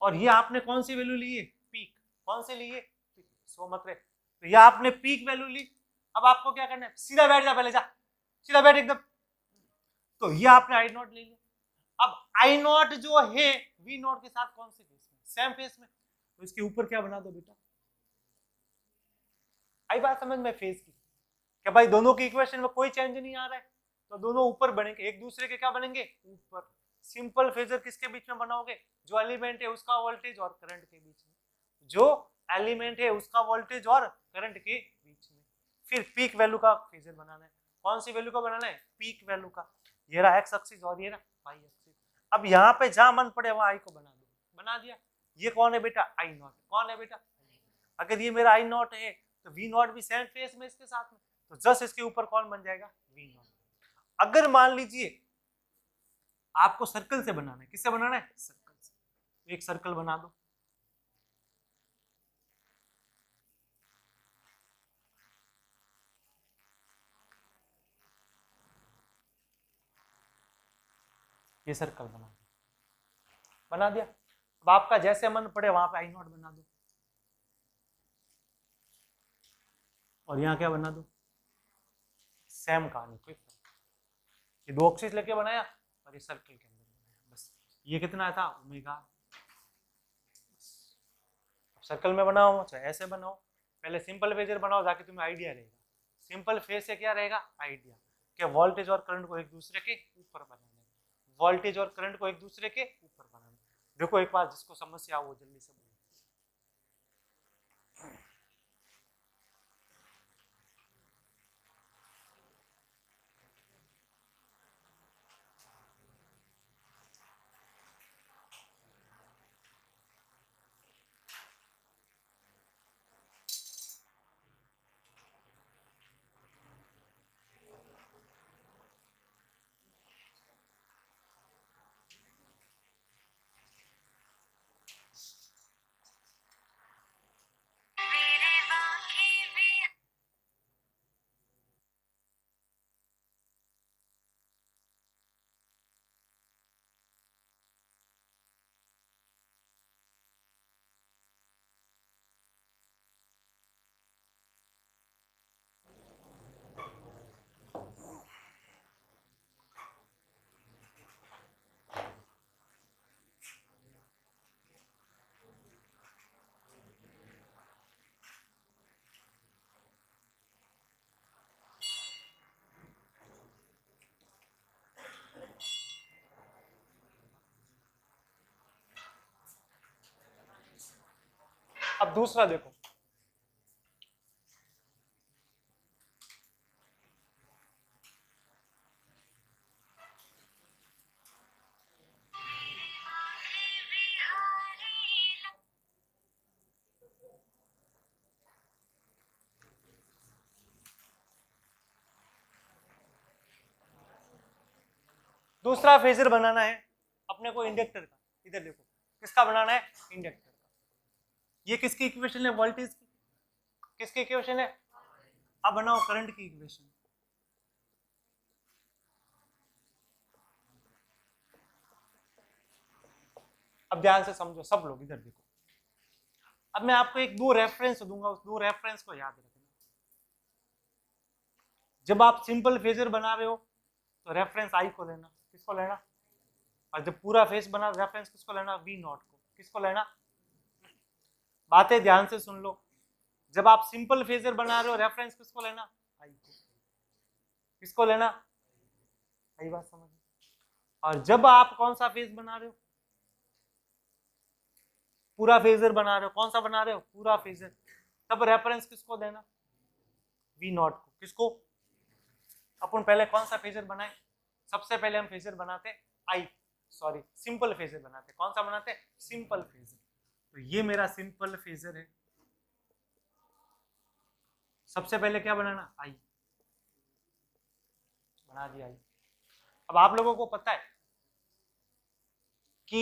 और ये आपने कौन सी वैल्यू ली है? पीक। कौन से लिए? पीक। सो मतलब तो ये आपने पीक वैल्यू ली। अब आपको क्या करना है? सीधा बैठ जा, पहले जा सीधा बैठ एकदम। तो ये आपने आई नॉट ले लिया। अब आई नॉट जो है वी नॉट के साथ कौन से फेस में? सेम फेस में। तो इसके ऊपर क्या बना दो बेटा? आई बात समझ में फेस की? कि भाई दोनों की इक्वेशन में कोई चेंज नहीं आ रहा है, तो दोनों ऊपर बनेंगे, एक दूसरे के क्या बनेंगे? ऊपर। सिंपल फेजर किसके बीच में बनाओगे? जो एलिमेंट है उसका वोल्टेज और करंट के बीच में, जो एलिमेंट है उसका वोल्टेज और करंट के बीच में। फिर पीक वैल्यू का फेजर बनाना है। कौन सी वैल्यू का बनाना है? पीक वैल्यू का। ये रहा एक्स एक्सिस और ये रहा वाई एक्सिस। अब यहाँ पे जहां मन पड़े वहां आई को बना दो, बना दिया। ये कौन है बेटा? आई नॉट। कौन है बेटा? अगर ये मेरा आई नॉट है तो वी नॉट भी सेम फेस में इसके साथ में, तो जस्ट इसके ऊपर कौन बन जाएगा? V naught. अगर मान लीजिए आपको सर्कल से बनाना है, किससे बनाना है? सर्कल से। एक सर्कल बना दो, ये सर्कल बना दो, बना दिया। अब आपका जैसे मन पड़े वहां पे आई नॉट बना दो, और यहाँ क्या बना दो? सेम कहानी, कोई फर्क नहीं। ये दो ऑक्सीज लेके बनाया और ये सर्कल के अंदर बनाया, बस। ये कितना था? ओमेगा। सर्कल में बनाओ चाहे ऐसे बनाओ, पहले सिंपल फेजर बनाओ ताकि तुम्हें आइडिया रहेगा। सिंपल फेज से क्या रहेगा? आइडिया कि वोल्टेज और करंट को एक दूसरे के ऊपर बनाना है, वोल्टेज और करंट को एक दूसरे के ऊपर बनाना है। देखो एक बार जिसको समस्या हो वो जल्दी से बोलो। दूसरा देखो, दूसरा फेजर बनाना है अपने को इंडक्टर का। इधर देखो किसका बनाना है, इंडक्टर का। ये किसकी इक्वेशन है, वोल्टेज की। किसकी इक्वेशन है, अब बनाओ करंट की इक्वेशन। अब ध्यान से समझो सब लोग, इधर देखो। अब मैं आपको एक दो रेफरेंस दूंगा, उस दो रेफरेंस को याद रखना। जब आप सिंपल फेजर बना रहे हो तो रेफरेंस आई को लेना। किसको लेना, और जब पूरा फेस बना रेफरेंस किसको लेना, वी नॉट को। किसको लेना, बातें ध्यान से सुन लो। जब आप सिंपल फेजर बना रहे हो रेफरेंस किसको लेना, आई को। किसको लेना, आई बात समझ। और जब आप कौन सा फेज बना रहे हो, पूरा फेजर बना रहे हो, कौन सा बना रहे हो, पूरा फेजर, तब रेफरेंस किसको देना, वी नॉट को। किसको, अपन पहले कौन सा फेजर बनाए, सबसे पहले हम फेजर बनाते सिंपल फेजर बनाते। कौन सा बनाते, सिंपल फेजर। तो ये मेरा सिंपल फेजर है। सबसे पहले क्या बनाना, आई, बना दिया आई। अब आप लोगों को पता है कि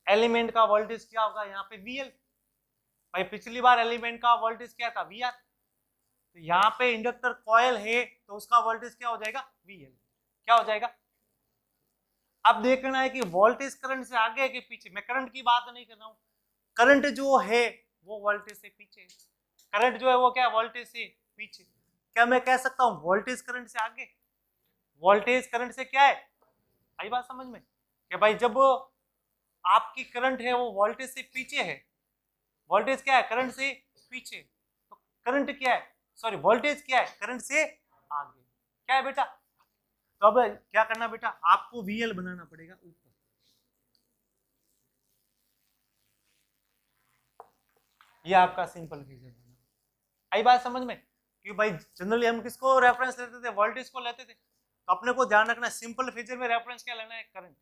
एलिमेंट का वोल्टेज क्या होगा, यहाँ पे VL। भाई पिछली बार एलिमेंट का वोल्टेज क्या था, VR। तो यहाँ पे इंडक्टर कॉयल है तो उसका वोल्टेज क्या हो जाएगा, VL। क्या हो जाएगा, अब देखना है कि वोल्टेज करंट से आगे है कि पीछे। मैं करंट की बात नहीं कर रहा हूं, करंट जो है वो वोल्टेज से पीछे है। करंट जो है वो क्या, वोल्टेज से पीछे। क्या मैं कह सकता हूं वोल्टेज करंट से आगे, वोल्टेज करंट से क्या है, आई बात समझ में, कि भाई जब आपकी करंट है वो वोल्टेज से पीछे है, वोल्टेज क्या है, करंट से पीछे, तो करंट क्या है, सॉरी वोल्टेज क्या है, करंट से आगे। क्या है बेटा, तो अब क्या करना बेटा, आपको VL बनाना पड़ेगा ऊपर। ये आपका सिंपल फेजर बना। आई बात समझ में, कि भाई जनरली हम किसको रेफरेंस लेते थे, वोल्टेज को लेते थे। तो अपने को ध्यान रखना सिंपल फेजर में रेफरेंस क्या लेना है, करंट।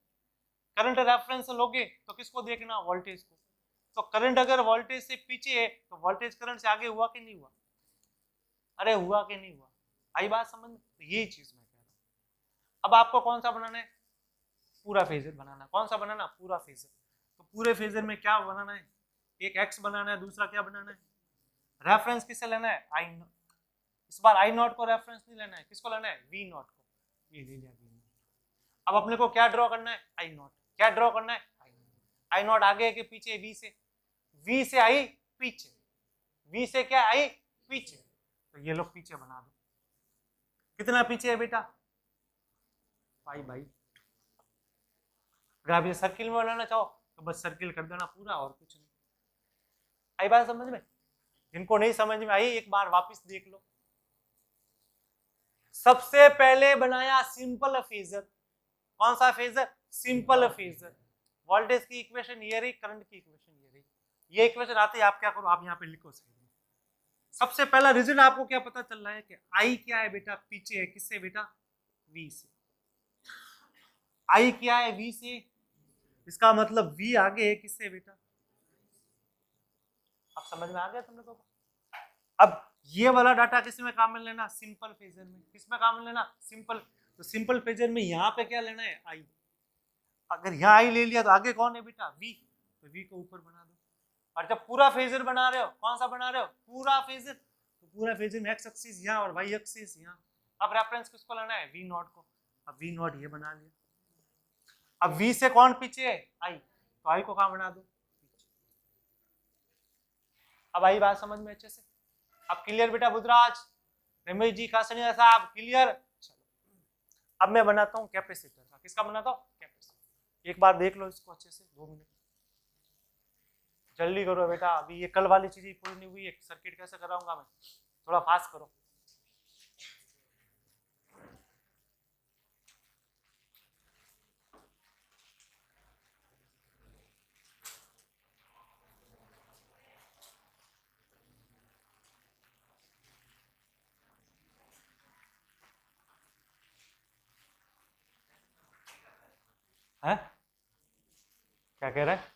करंट रेफरेंस लोगे तो किसको देखना, वोल्टेज को। तो करंट अगर वोल्टेज से पीछे है तो वोल्टेज करंट से आगे हुआ कि नहीं हुआ, अरे हुआ कि नहीं हुआ। आई बात समझ में, तो यही चीज मैं कह रहा हूं। अब आपको कौन सा बनाना है, पूरा फेजर बनाना। कौन सा बनाना, पूरा फेजर। तो पूरे फेजर में क्या बनाना है, एक एक्स बनाना है, दूसरा क्या बनाना है, रेफरेंस किससे लेना है, आई नॉट। इस बार आई नॉट को रेफरेंस नहीं लेना है, किसको लेना है, वी नॉट को। ये ले लिया वी नॉट। अब अपने को क्या ड्रॉ करना है, आई नॉट। क्या ड्रॉ करना है, आई नॉट। आई नॉट आगे है कि पीछे, वी से आई पीछे, वी से क्या आई पीछे। तो ये लोग पीछे बना दो। कितना पीछे है बेटा, बाई। अगर आप ये सर्किल में बनाना चाहो तो बस सर्किल कर देना पूरा, और कुछ नहीं। आई बात समझ में, जिनको नहीं समझ में आई एक बार वापस देख लो। सबसे पहले बनाया सिंपल फेजर। कौन सा फेजर, सिंपल फेजर। वोल्टेज की इक्वेशन ये रही, करंट की इक्वेशन ये रही। ये इक्वेशन आते ही आप क्या करो, आप यहाँ पे लिखो साइड में। सबसे पहला रिजल्ट आपको क्या पता चल रहा है कि आई क्या है बेटा, पीछे है, किससे बेटा, वी से। आई क्या है, वी से, इसका मतलब वी आगे है, किससे बेटा। अब समझ में आ गया तुम लोगों को। अब ये वाला डाटा किस में काम में लेना, सिंपल फेजर में। किस में काम में लेना, सिंपल। तो सिंपल फेजर में यहाँ पे क्या लेना है, आई। अगर यहाँ आई ले लिया तो आगे कौन है बेटा, वी। तो वी को ऊपर बना दो। और जब पूरा फेजर बना रहे हो, कौन सा बना रहे हो, पूरा फेजर, तो पूरा फेजर में एक्स एक्सिस यहाँ और वाई एक्सिस यहाँ। अब रेफरेंस किसको लेना है, वी नॉट को। अब वी नॉट ये बना लिया। अब वी से कौन पीछे है, आई। तो आई को कहाँ बना दो, पीछे। अब आई बात समझ में अच्छे से। अब क्लियर बेटा बुधराज, रमेश जी, कासनिया साहब, क्लियर। अब मैं बनाता हूँ कैपेसिटर का। किसका बनाता हूँ, कैपेसिटर। एक बार देख लो इसको अच्छे से, 2 मिनट जल्दी करो बेटा। अभी ये कल वाली चीजें पूरी नहीं हुई है, सर्किट कैसे कराऊंगा मैं, थोड़ा फास्ट करो। है? क्या कह रहा है?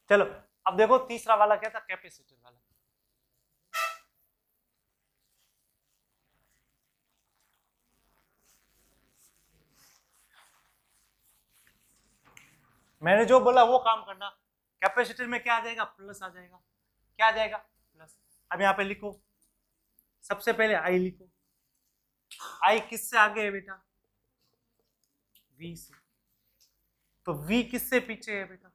चलो अब देखो तीसरा वाला क्या था, कैपेसिटर वाला। मैंने जो बोला वो काम करना। कैपेसिटर में क्या आ जाएगा? प्लस आ जाएगा। क्या आ जाएगा? प्लस। अब यहाँ पे लिखो, सबसे पहले आई लिखो। आई किससे आगे है बेटा? वी से। तो वी किससे पीछे है बेटा?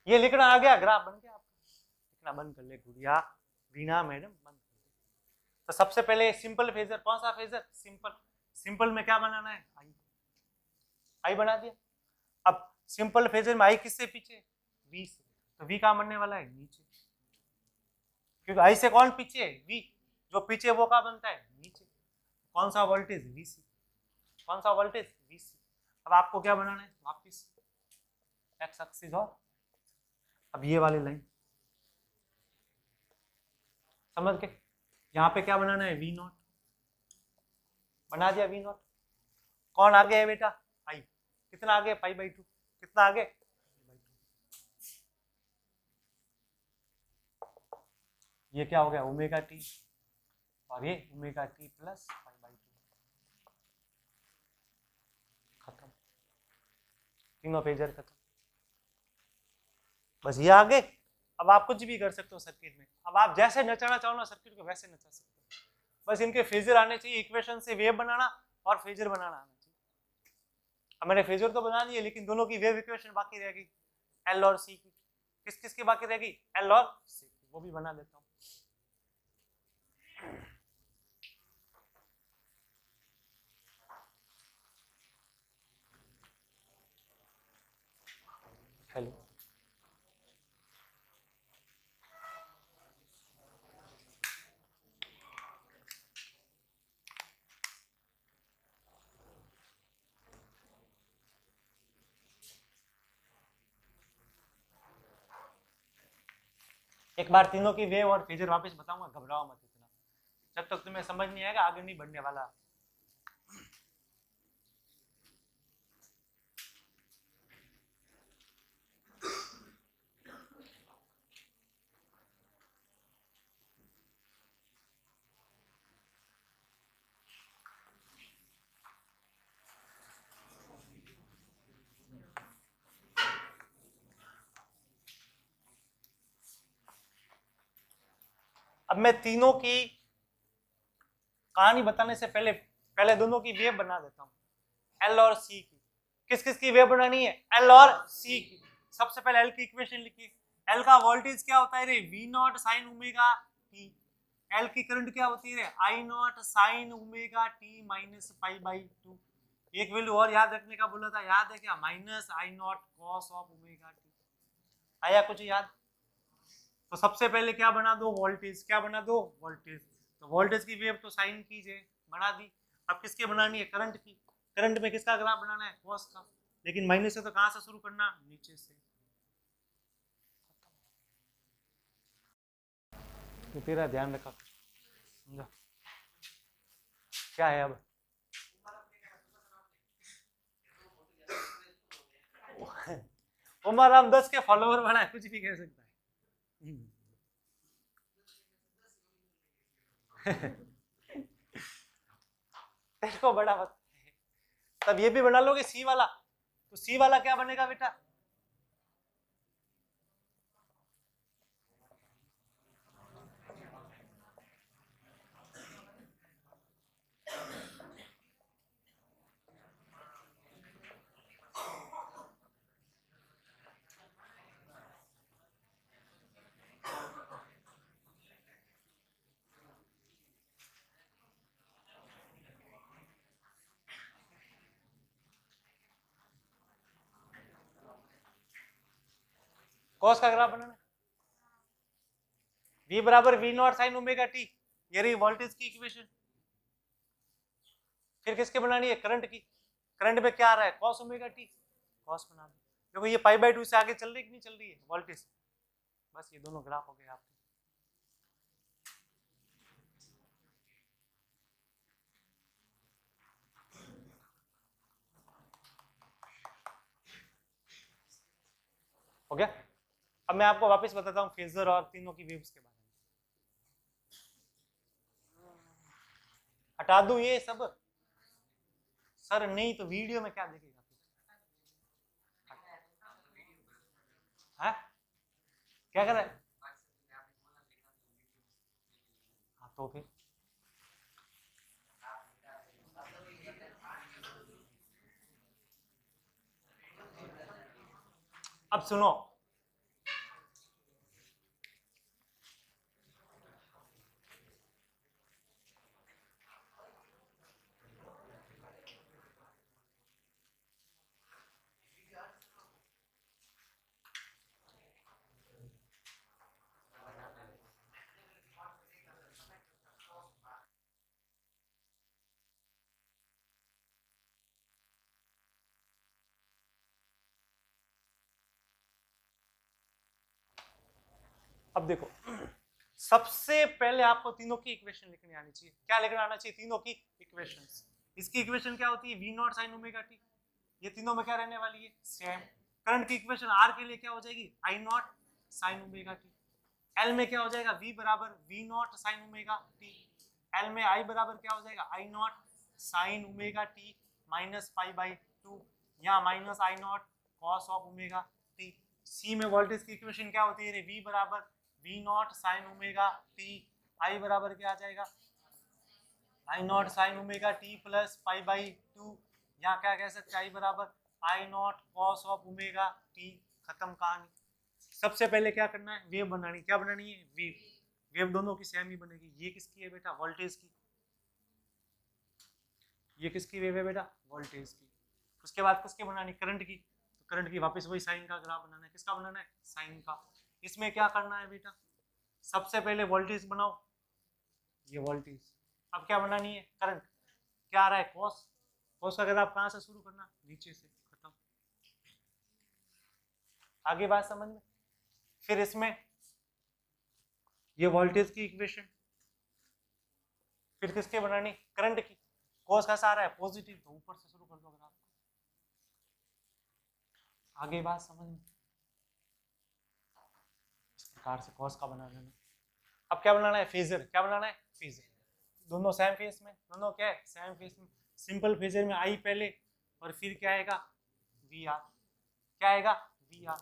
ये लिखना आ गया, ग्राफ बन गया आपका। लिखना बंद कर ले गुड़िया, वीणा मैडम बंद कर ले। तो सबसे पहले सिंपल फेजर, कौन सा फेजर? सिंपल। सिंपल में क्या बनाना है? आई। आई बना दिया। अब सिंपल फेजर में आई किससे पीछे? वी से। तो वी कहां बनने वाला है? नीचे, क्योंकि आई से कौन पीछे है? वी। जो पीछे वो कहां बनता है? नीचे। कौन सा वोल्टेज? वीसी। कौन सा वोल्टेज? वीसी। अब आपको क्या बनाना है? वापिस एक्स एक्सिस, और अब ये वाली लाइन समझ के यहाँ पे क्या बनाना है? V naught. बना दिया वी नॉट। कौन आगे है बेटा? आई। कितना आगे? पाई बाई 2। कितना आगे? ये क्या हो गया? ओमेगा टी, और ये omega T plus pi by 2। खत्म, तीनों पेजर खत्म। बस ये आगे। अब आप कुछ भी कर सकते हो सर्किट में। अब आप जैसे नचाना चाहो ना सर्किट को, वैसे नचा सकते हो। बस इनके फेजर आने चाहिए, इक्वेशन से वेव बनाना और फेजर बनाना आना चाहिए। अब मैंने फेजर तो बना दिए, लेकिन दोनों की वेव इक्वेशन बाकी रहेगी, एल और सी की। किस किस की बाकी रहेगी? एल और सी की। वो भी बना देता हूँ। हेलो, एक बार तीनों की वेव और फेजर वापस बताऊंगा, घबराओ मत इतना। जब तक तुम्हें समझ नहीं आएगा आगे नहीं बढ़ने वाला। अब मैं तीनों की कहानी बताने से पहले पहले दोनों की वेव बना देता हूँ, एल और सी की। किस किस की वेव बनानी है? एल और सी की। सबसे पहले एल की इक्वेशन लिखिए। एल का वोल्टेज क्या होता है रे? V naught sine omega T. L की करंट क्या होती है? I naught sine omega T minus pi by 2। एक वैल्यू और याद रखने का बोला था, याद है क्या? Minus I not cos of omega T. आया कुछ याद? तो सबसे पहले क्या बना दो? वोल्टेज। क्या बना दो? वोल्टेज। तो वोल्टेज की वेव तो साइन कीजिए, बना दी। अब किसके बनानी है? करंट की। करंट में किसका ग्राफ बनाना है? कॉस का। लेकिन माइनस से तो कहां से शुरू करना? नीचे से। तो तेरा ध्यान रखा, समझा क्या है? अब उमर हम 10 के फॉलोवर बना है, कुछ भी कह सकता है। तेरे को बड़ा मत। तब ये भी बना लोगे सी वाला। तो सी वाला क्या बनेगा बेटा? कॉस का ग्राफ बनाना है, v बराबर v not sine omega T, ये रही वोल्टेज की इक्वेशन। फिर किसके बनानी है, करंट की। करंट में क्या आ रहा है, कॉस ओमेगा टी, कॉस बना दो। देखो ये पाई बाय 2 से आगे चल रही है कि नहीं चल रही है वोल्टेज। बस ये दोनों ग्राफ हो गए आपके। हो गया। अब मैं आपको वापस बताता हूँ फेजर और तीनों की वेव्स के बारे में। हटा दूं ये सब, सर नहीं तो वीडियो में क्या देखेगा है? क्या कर रहा है? हाँ तो फिर अब सुनो, अब देखो, सबसे पहले आपको तीनों की इक्वेशन लिखनी आनी चाहिए। क्या लिखना आना चाहिए, तीनों की इक्वेशंस। इसकी इक्वेशन क्या होती है, v not sine omega T, ये तीनों में क्या रहने वाली है, सेम। करंट की इक्वेशन r के लिए क्या हो जाएगी, i naught sine omega T. l में क्या हो जाएगा, v बराबर v not sine omega T. l में i बराबर क्या हो जाएगा, i naught sine omega T minus pi by 2, यहाँ minus i not cos of omega T. c में वोल्टेज की इक्वेशन क्या होती है, v बराबर v not sine omega T, i बराबर क्या आ जाएगा, i naught sine omega T plus pi by 2, यहाँ क्या कह सकते हैं, i बराबर i not cos of omega T. खत्म कहानी। सबसे पहले क्या करना है, वेव बनानी। क्या बनानी है, वेव। वेव दोनों की सेम ही बनेगी। ये किसकी है बेटा, वोल्टेज की। ये किसकी वेव है बेटा, वोल्टेज की। उसके बाद किसकी बनानी, करंट की। तो करंट की वापस वही साइन का ग्राफ बनाना है। किसका बनाना है, साइन का। इसमें क्या करना है बेटा, सबसे पहले वोल्टेज बनाओ, ये वोल्टेज। अब क्या बनानी है, करंट। क्या आ रहा है, कॉस। कॉस का ग्राफ कहां से शुरू करना, नीचे से। खत्म। आगे बात समझ में। फिर इसमें ये वोल्टेज की इक्वेशन, फिर किसके बनानी, करंट की। कॉस का आ रहा है पॉजिटिव, तो ऊपर से शुरू कर दो ग्राफ। आगे बात समझ में। इस प्रकार से कॉस का बना लेना। अब क्या बनाना है, फेजर। क्या बनाना है, फेजर। दोनों सेम फेस में, दोनों क्या है, सेम फेस में। सिंपल फेजर में आई पहले, और फिर क्या आएगा, वी आर। क्या आएगा, वी आर।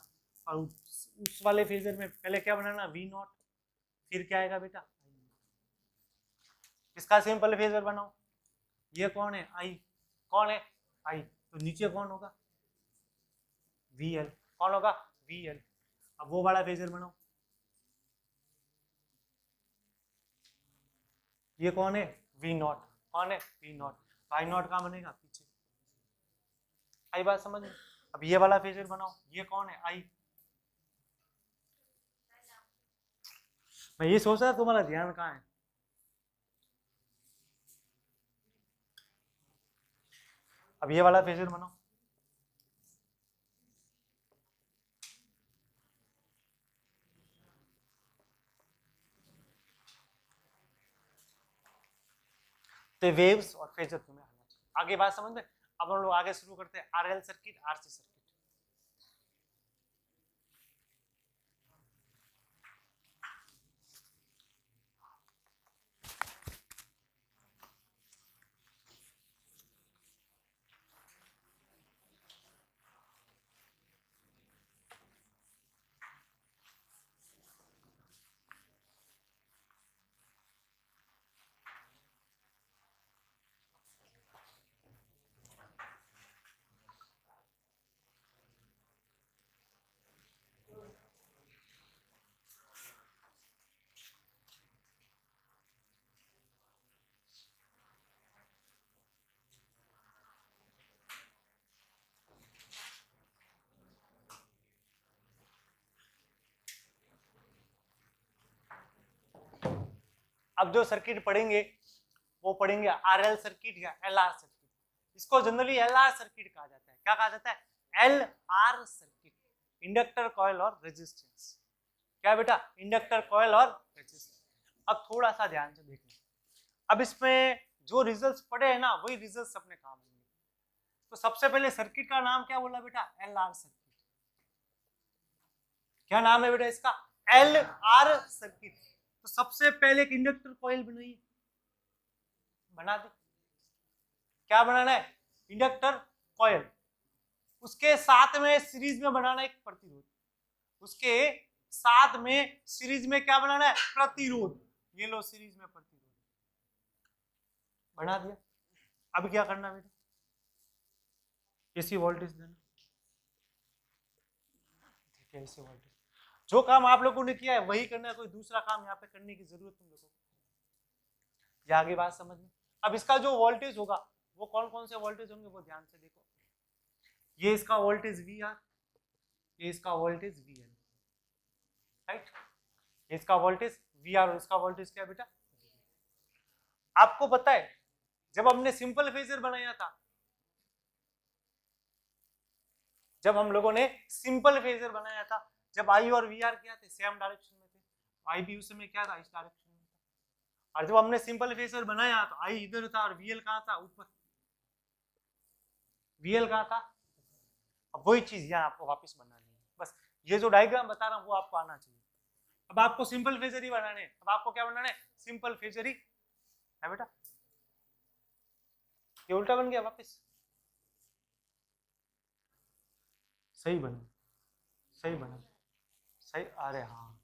और उस वाले फेजर में पहले क्या बनाना, वी नॉट, फिर क्या आएगा बेटा, इसका सिंपल फेजर बनाओ। ये कौन है, आई। कौन है, आई। तो नीचे कौन होगा, वी एल। कौन होगा, वी एल। अब वो वाला फेजर बनाओ। ये कौन है, वी नॉट। कौन है, वी नॉट। तो आई नॉट कहाँ बनेगा, पीछे। आई बात समझ में। अब ये वाला फेजर बनाओ। ये कौन है, आई। मैं ये सोच रहा तुम्हारा ध्यान कहाँ है। अब ये वाला फेजर बनाओ। तो वेव्स और फेजर तुम्हें आना चाहिए। आगे बात समझ में। अब हम लोग आगे शुरू करते हैं, आरएल सर्किट, आरसी सर्किट। अब जो सर्किट पढ़ेंगे वो पढ़ेंगे आरएल सर्किट या एलआर सर्किट। इसको जनरली एलआर सर्किट कहा जाता है। क्या कहा जाता है? एलआर सर्किट, इंडक्टर, कॉइल और रेजिस्टेंस। क्या बेटा? इंडक्टर, कॉइल और रेजिस्टेंस। अब थोड़ा सा ध्यान से देखना, अब इसमें जो रिजल्ट्स पढ़े हैं ना वही रिजल्ट्स अपने काम आएंगे। तो सबसे पहले सर्किट का नाम क्या बोला बेटा? LR circuit. क्या नाम है बेटा इसका? LR circuit. तो सबसे पहले एक इंडक्टर कॉइल बनाइए, बना दे। क्या बनाना है? Inductor coil. उसके साथ में सीरीज में बनाना एक प्रतिरोध। उसके साथ में सीरीज में क्या बनाना है? प्रतिरोध। ये लो सीरीज में प्रतिरोध बना दिया। अब क्या करना बेटा? एसी वोल्टेज देना। ठीक है, एसी वोल्टेज। जो काम आप लोगों ने किया है वही करना है, कोई दूसरा काम यहाँ पे करने की जरूरत तुम लोगों को। आगे बात समझ में। अब इसका जो वोल्टेज होगा वो कौन कौन से वोल्टेज होंगे वो ध्यान से देखो। ये इसका वोल्टेज वी आर, ये इसका वोल्टेज वी एल, राइट। इसका वोल्टेज वी आर और इसका वोल्टेज क्या बेटा? आपको पता है जब हमने सिंपल फेजर बनाया था, जब हम लोगों ने सिंपल फेजर बनाया था, जब आई और वी आर क्या थे? सेम डायरेक्शन में थे। आई भी उस समय क्या था? इस डायरेक्शन में था। और जब हमने सिंपल फेजर बनाया तो आई इधर था और वीएल कहाँ था? ऊपर। वीएल कहाँ था? अब वही चीज यहाँ आपको वापस बनानी है। बस ये जो डायग्राम बता रहा हूँ वो आपको आना चाहिए। अब आपको सिंपल फेजर ही बनाने हैं। अब आपको क्या बनाना है? सिंपल फेजर ही है बेटा। ये उल्टा बन गया वापस। सही बना, सही बना, सही। अरे हाँ,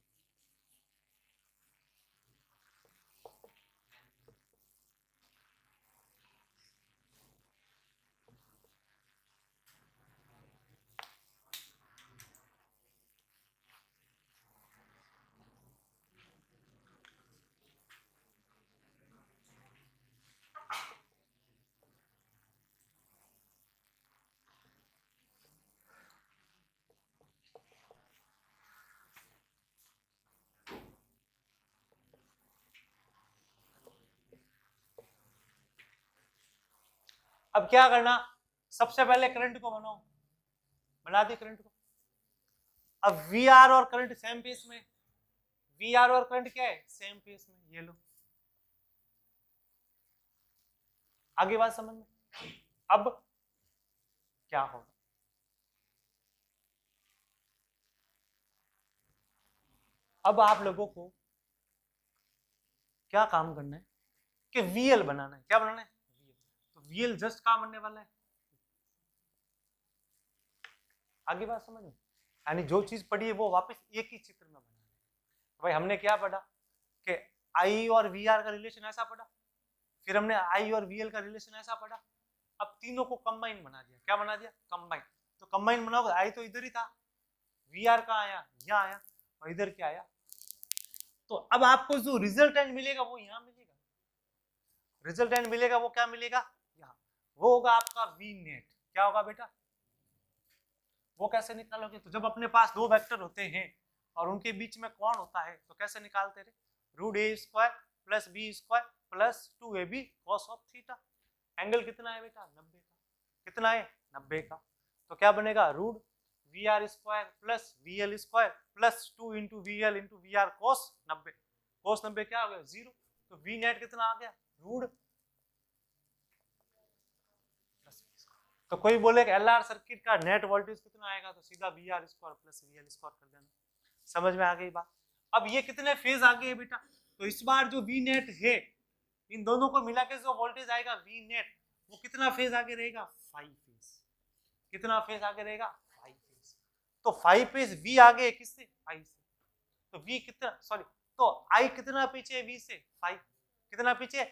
अब क्या करना? सबसे पहले करंट को बनाओ, बना दी करंट को। अब वी आर और करंट सेम पेस में, वी आर और करंट क्या है? सेम पेस में। ये लो, आगे बात समझ में। अब क्या होगा? अब आप लोगों को क्या काम करना है कि वीएल बनाना है। क्या बनाना है? वीएल। तो वीएल जस्ट कहां बनने वाला है? आगे बात समझ में। यानी जो चीज पढ़ी है वो वापस एक ही चित्र में बनाना है। तो भाई हमने क्या पढ़ा कि आई और वी आर का रिलेशन ऐसा पढ़ा, फिर हमने आई और वीएल का रिलेशन ऐसा पढ़ा। अब तीनों को कंबाइन बना दिया। क्या बना दिया? कंबाइन। तो कंबाइन बनाओगे, आई तो इधर ही था, वी आर कहाँ आया? यहाँ आया, और इधर क्या आया? तो अब आपको जो रिजल्टेंट मिलेगा वो यहाँ मिलेगा। रिजल्टेंट मिलेगा वो क्या मिलेगा? यहाँ। वो होगा आपका वी नेट। क्या होगा बेटा? वो कैसे निकालोगे? तो जब अपने पास दो वेक्टर होते हैं और उनके बीच में कोण होता है तो कैसे निकालते रहे? Root A square plus B square plus 2ab cos of theta. Angle कितना है बेटा? 90 का। कितना है? 90 का। तो क्या बनेगा? Root V R square plus V L square plus 2 into V L into V R cos 90। Cos 90 क्या हो गया? 0। तो वी नेट कितना आ गया? रूट। तो कोई बोले कि एलआर सर्किट का नेट वोल्टेज कितना आएगा? तो सीधा V R square plus V L square कर देना। समझ में आ गई बात? अब ये कितने फेज आ गए बेटा? तो इस बार जो वी नेट है, इन दोनों को मिला के जो वोल्टेज आएगा वी नेट, वो कितना फेज आगे रहेगा? 5 फेज। कितना फेज आगे रहेगा? 5 फेज। तो 5 फेज वी आगे किससे? आई से। तो वी कितना, सॉरी, तो आई कितना पीछे है वी से? 5। कितना पीछे?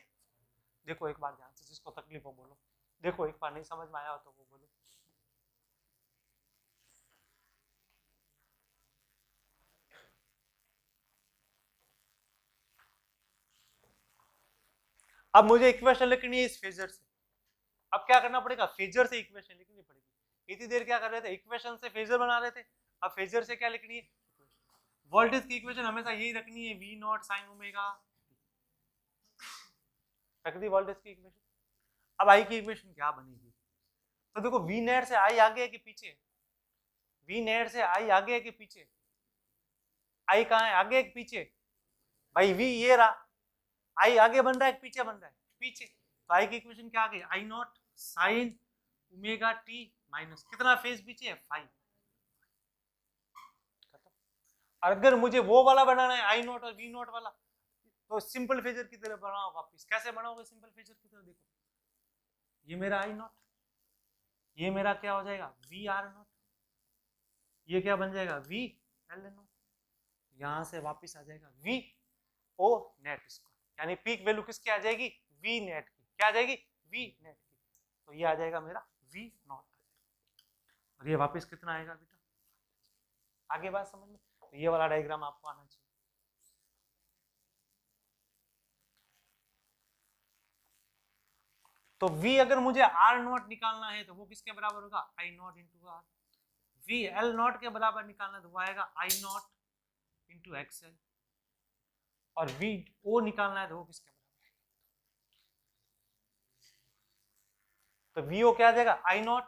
देखो एक बार ध्यान से, जिसको तकलीफ हो बोलो। देखो एक बार नहीं समझ में आया हो तो वो बोलो। अब मुझे इक्वेशन लिखनी है इस फेजर से। अब क्या करना पड़ेगा? फेजर से इक्वेशन लिखनी पड़ेगी। इतनी देर क्या कर रहे थे? इक्वेशन से फेजर बना रहे थे। अब फेजर से क्या लिखनी है? वोल्टेज की इक्वेशन हमेशा यही रखनी है, वी नॉट साइन ओमेगा। रख दी वोल्टेज की इक्वेशन। अब आई की इक्वेशन क्या बनेगी? तो देखो वी नेट से आई आगे है कि पीछे? वी नेट से आई आगे है कि पीछे? आई कहाँ है, आगे है कि पीछे? भाई वी ये रहा, आई आगे बन रहा है कि पीछे बन रहा है? पीछे। तो आई की इक्वेशन क्या आ गई? I naught sine omega T minus कितना फेज पीछे है? 5। अगर मुझे वो वाला बनाना है आई नॉट और वी नॉट वाला, तो सिंपल फेजर की तरह बनाओ वापस। कैसे बनाओगे सिंपल फेजर की तरह? देखो ये मेरा आई नॉट, ये मेरा क्या हो जाएगा? वी आर नॉट, ये क्या बन जाएगा? V L not. यहां से वापस आ जाएगा वी ओ नेट स्क्वायर, यानी पीक वैल्यू किसकी आ जाएगी? वी नेट की। क्या आ जाएगी? वी नेट की। तो ये आ जाएगा मेरा वी नॉट, और ये वापस कितना आएगा बेटा? आगे बात समझ में? तो ये वाला डायग्राम आपको आना चाहिए। तो V अगर मुझे R नॉट निकालना है तो वो किसके बराबर होगा? I naught into R. V L naught के बराबर निकालना है तो वो आएगा I नॉट इंटू XL, और V O निकालना है तो वो किसके बराबर है? तो V O क्या आ जाएगा? I naught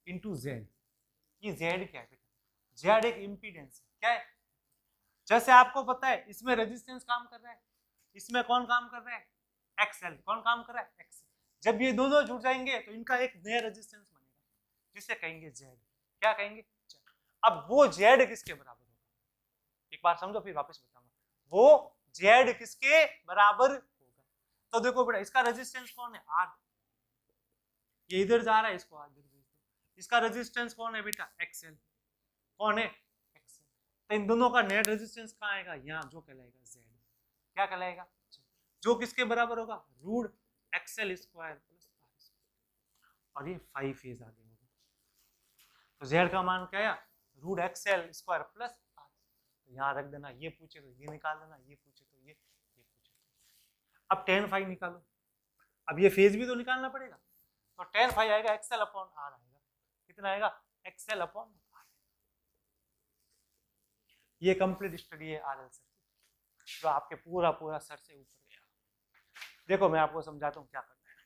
into Z। ये Z क्या है बेटा? Z एक इम्पीडेंस है। क्या है? जैसे आपको पता है इसमें रेजिस्टेंस काम कर रहा है, इसमें कौन काम कर रहा है? XL। कौन काम कर रहा है? XL। जब ये दोनों जुड़ जाएंगे तो इनका एक नया रेजिस्टेंस बनेगा जिसे कहेंगे Z। क्या कहेंगे? Z। अब वो Z किसके बराबर होगा? एक बार समझो फिर वापस बताऊंगा। वो Z किसके बराबर होगा? तो देखो बेटा इसका रेजिस्टेंस कौन है? R। ये इधर जा रहा है, इसको आगे भेज दो। इसका रेजिस्टेंस कौन है बेटा? XL। कौन है? XL। तो इन दोनों का नेट रेजिस्टेंस कहाँ आएगा? यहाँ, जो कहलाएगा Z। क्या कहलाएगा? जो किसके बराबर होगा? Root XL square plus R square. और ये 5 फेज आगे होगा। तो Z का मान क्या है? Root XL square plus R। तो यहाँ रख देना, ये पूछे तो ये निकाल देना, ये पूछे तो ये पूछे तो। अब tan phi निकालो। अब ये फेज भी तो निकालना पड़ेगा, तो tan phi आएगा XL अपॉन R आएगा। कितना आएगा? XL upon R। ये कंप्लीट स्टडी है RL सर्किट, जो आपके पूरा सर से ऊपर गया। देखो मैं आपको समझाता हूँ क्या करना है।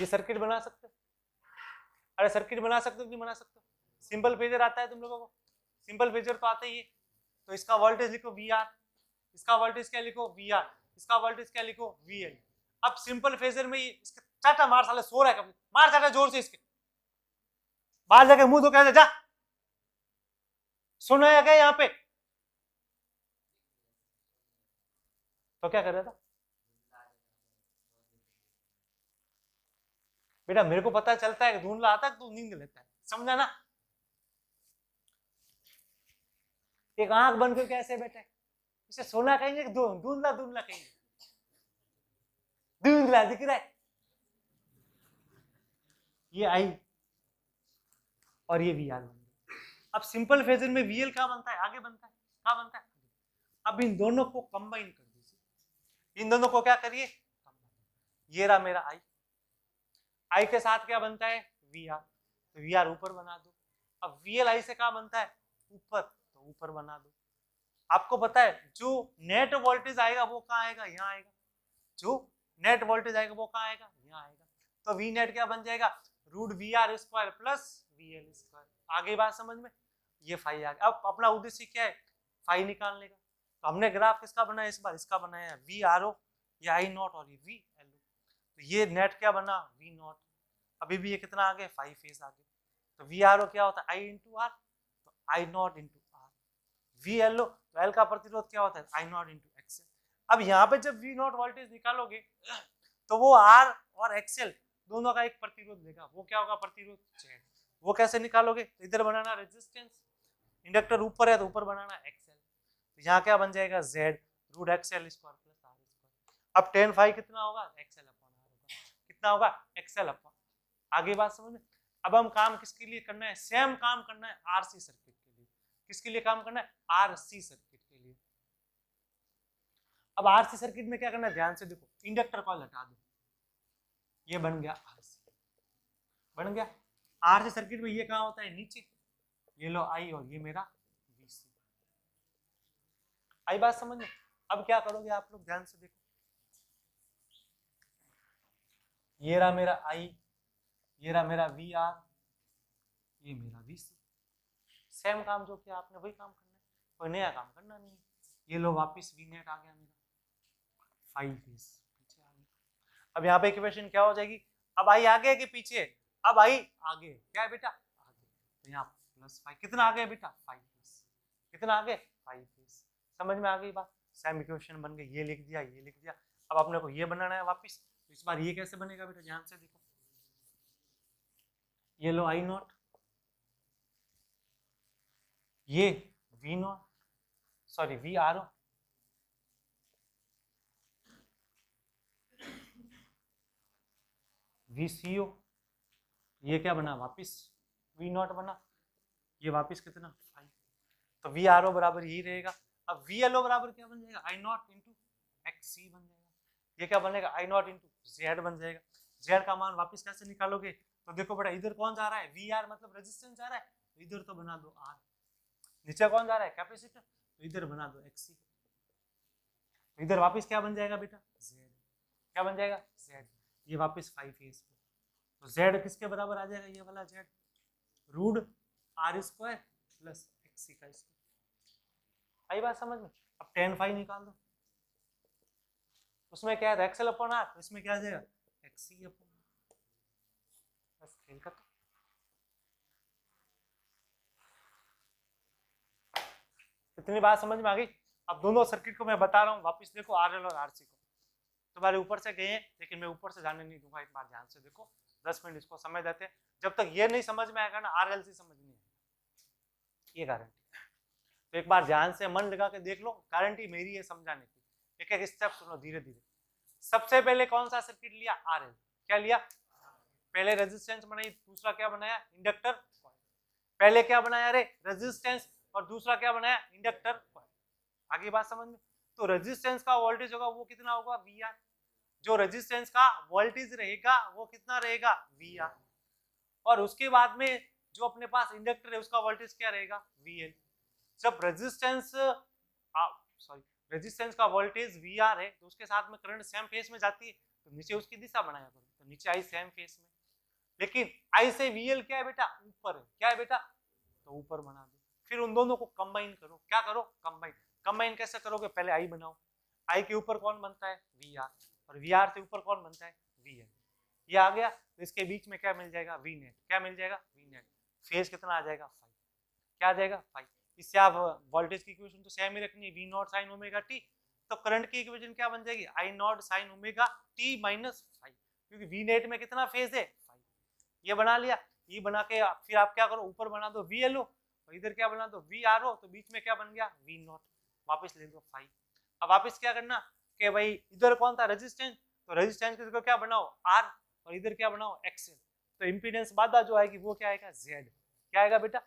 ये सर्किट बना सकते हो? अरे सर्किट बना सकते हो कि नहीं बना सकते हो? सिंपल फेजर आता है तुम लोगों को? सिंपल फेजर तो आता ही है। तो इसका वोल्टेज लिखो VR, इसका वोल्टेज क्या लिखो? VR, इसका वोल्टेज क्या लिखो? VL। अब सिंपल फेजर में इसके चाटा मार, साले सो रहा है कभी, मार चाटा जोर से इसके, बाहर जाके मुंह तो कह दे जा, सुना है क्या यहाँ पे? तो क्या कर रहा था बेटा? मेरे को पता चलता है, धुंधला आता है, तू नींद लेता है, समझा ना? एक आंख बंद करके ऐसे बैठे, इसे सोना कहेंगे कि धुंधला धुंधला कहेंगे? धुंधला दिख रहा है। ये आई और ये वी आर बन गया। अब सिंपल फेजर में वीएल क्या बनता है? आगे बनता है। क्या बनता है? अब इन दोनों को कंबाइन कर दीजिए। इन दोनों को क्या करिए? ये रहा मेरा आई, आई के साथ क्या बनता है? V R. तो वी आर ऊपर बना दो। अब वीएल आई से क्या बनता है? ऊपर, तो ऊपर बना दो। आपको पता है जो नेट वोल्टेज आएगा वो कहाँ आएगा? यहाँ आएगा। जो नेट वोल्टेज आएगा वो कहाँ आएगा? यहाँ आएगा। तो वी नेट क्या बन जाएगा? Root V R square plus V L square. आगे बात समझ में? ये फाई आ गया। अब अपना उद्देश्य क्या है? फाई निकालने का। तो हमने ग्राफ किसका बनाया इस बार? इसका बनाया वी आर ओ, ये आई नॉट और ये वी एल ओ। तो ये नेट क्या बना? V naught. अभी भी ये कितना आगे? 5 फेज आगे। तो वी आर ओ क्या होता है? आई इंटू आर, तो I naught into R. V L O, तो एल का प्रतिरोध क्या होता है? I naught into XL. अब यहाँ पे जब वी नॉट वोल्टेज निकालोगे तो वो आर और एक्सएल दोनों का एक प्रतिरोध देगा। वो क्या होगा? प्रतिरोध जेड। वो कैसे निकालोगे? तो इधर बनाना रेजिस्टेंस, इंडक्टर ऊपर है तो ऊपर बनाना एक्सएल। तो यहाँ क्या बन जाएगा? Z root XL square plus R square. अब tan फाई कितना होगा? एक्सएल अपॉन आर होगा। कितना होगा? X L upon. आगे बात समझ में? अब हम काम किसके लिए करना है? सेम काम करना है आरसी सर्किट के लिए। किसके लिए काम करना है? आरसी सर्किट के लिए। अब आरसी सर्किट में क्या करना है? ध्यान से देखो, इंडक्टर कॉइल हटा दो, ये बन गया आरसी, बन गया। आरसी सर्किट में ये कहाँ होता है? नीचे। ये लो आई और ये मेरा वीसी। आई बात समझ में? अब क्या करोगे आप लोग, ध्यान से देखो, ये रहा मेरा आई, ये रहा मेरा वी आर, ये मेरा वी सी। सेम काम जो किया आपने वही काम करना है, कोई नया काम करना नहीं है। ये लो वापिस वी नेट आ गया मेरा, 5 फेज पीछे आ गया। अब यहाँ पे इक्वेशन क्या हो जाएगी, अब आई आगे कि पीछे, अब आई आगे, क्या है बेटा आगे, तो यहाँ +5 कितना आ गया बेटा 5 फेज, कितना आगे 5 फेज। समझ में आ गई बात, सेम इक्वेशन बन गई, ये लिख दिया ये लिख दिया। अब अपने को ये बनाना है वापिस, तो इस बार ये कैसे बनेगा बेटा, ध्यान से देखो, ये लो आई नॉट, ये V naught, sorry V R O, V C O, ये क्या बना वापिस वी नॉट बना, ये वापिस कितना 5, तो वी आर ओ बराबर यही रहेगा। अब वी एल ओ बराबर क्या बन जाएगा, आई नॉट इंटू एक्स सी बन जाएगा, ये क्या बनेगा आई नॉट इंटू जेड बन जाएगा। जेड का मान वापिस कैसे निकालोगे, तो देखो बेटा इधर कौन जा रहा है, वी आर मतलब रेजिस्टेंस जा रहा है, तो इधर तो बना दो आर, नीचे कौन जा रहा है कैपेसिटर, तो इधर बना दो एक्स सी, तो इधर वापिस क्या बन जाएगा बेटा जेड, क्या बन जाएगा जेड, ये वापिस 5 फेज पे, तो जेड किसके बराबर आ जाएगा, ये वाला Z root R square plus X C का स्क्वायर। आई बात समझ में। अब tan फाई निकाल दो, उसमें क्या है एक्सएल अपॉन आर, इसमें क्या आ जाएगा एक्स सी अपॉन, बस खेल खत्म। इतनी बात समझ में आ गई। अब दोनों सर्किट को मैं बता रहा हूँ वापस देखो, आरएल और आरसी को, तुम्हारे ऊपर से गए लेकिन मैं ऊपर से जाने नहीं दूंगा, एक बार ध्यान से देखो, 10 मिनट इसको समय देते हैं, जब तक ये नहीं समझ में आएगा ना आरएलसी समझ नहीं आएगा, ये गारंटी। तो एक बार ध्यान से मन लगा के देख लो, गारंटी मेरी है समझाने की, एक एक स्टेप सुनो धीरे धीरे। सबसे पहले कौन सा सर्किट लिया, आरएल, क्या लिया, पहले रेजिस्टेंस बनाई, दूसरा क्या बनाया इंडक्टर, पहले क्या बनाया रे रेजिस्टेंस, और दूसरा क्या बनाया इंडक्टर। आगे बात समझ में। तो रेजिस्टेंस का वोल्टेज होगा वो कितना होगा वी आर, जो रेजिस्टेंस का वोल्टेज रहेगा वो कितना रहेगा वी आर, और उसके बाद में जो अपने पास इंडक्टर है उसका वोल्टेज क्या रहेगा वी एल। जब रेजिस्टेंस रेजिस्टेंस का वोल्टेज वी आर है तो उसके साथ में करंट सेम फेज में जाती है, तो नीचे उसकी दिशा बनाया करो, तो नीचे आई सेम फेज में, लेकिन आई से वी एल क्या है बेटा ऊपर है, क्या है बेटा, तो ऊपर बना दो। फिर उन दोनों को कंबाइन करो, क्या करो कंबाइन, कंबाइन कैसे करोगे, पहले आई बनाओ, आई के ऊपर कौन बनता है वी आर, और वी आर के ऊपर कौन बनता है वी एल, ये आ गया, तो इसके बीच में क्या मिल जाएगा वी नेट, क्या मिल जाएगा वी नेट, फेज कितना आ जाएगा 5, क्या आ जाएगा 5। इससे आप वोल्टेज की इक्वेशन तो सेम ही रखनी है, V naught sine omega T, तो करंट की इक्वेशन क्या बन जाएगी I naught sine omega T minus 5, क्योंकि वी नेट में कितना फेज है 5, ये बना लिया। ये बना के फिर आप क्या करो ऊपर बना दो वी एल ओ, और इधर क्या बना दो वी आर ओ, तो बीच में क्या बन गया वी नॉट, वापस ले दो 5। अब वापस क्या करना कि भाई इधर कौन था रेजिस्टेंस, तो रेजिस्टेंस को क्या बनाओ आर, और इधर क्या बनाओ एक्सएल, तो इंपीडेंस बाधा जो आएगी वो क्या आएगा जेड, क्या आएगा बेटा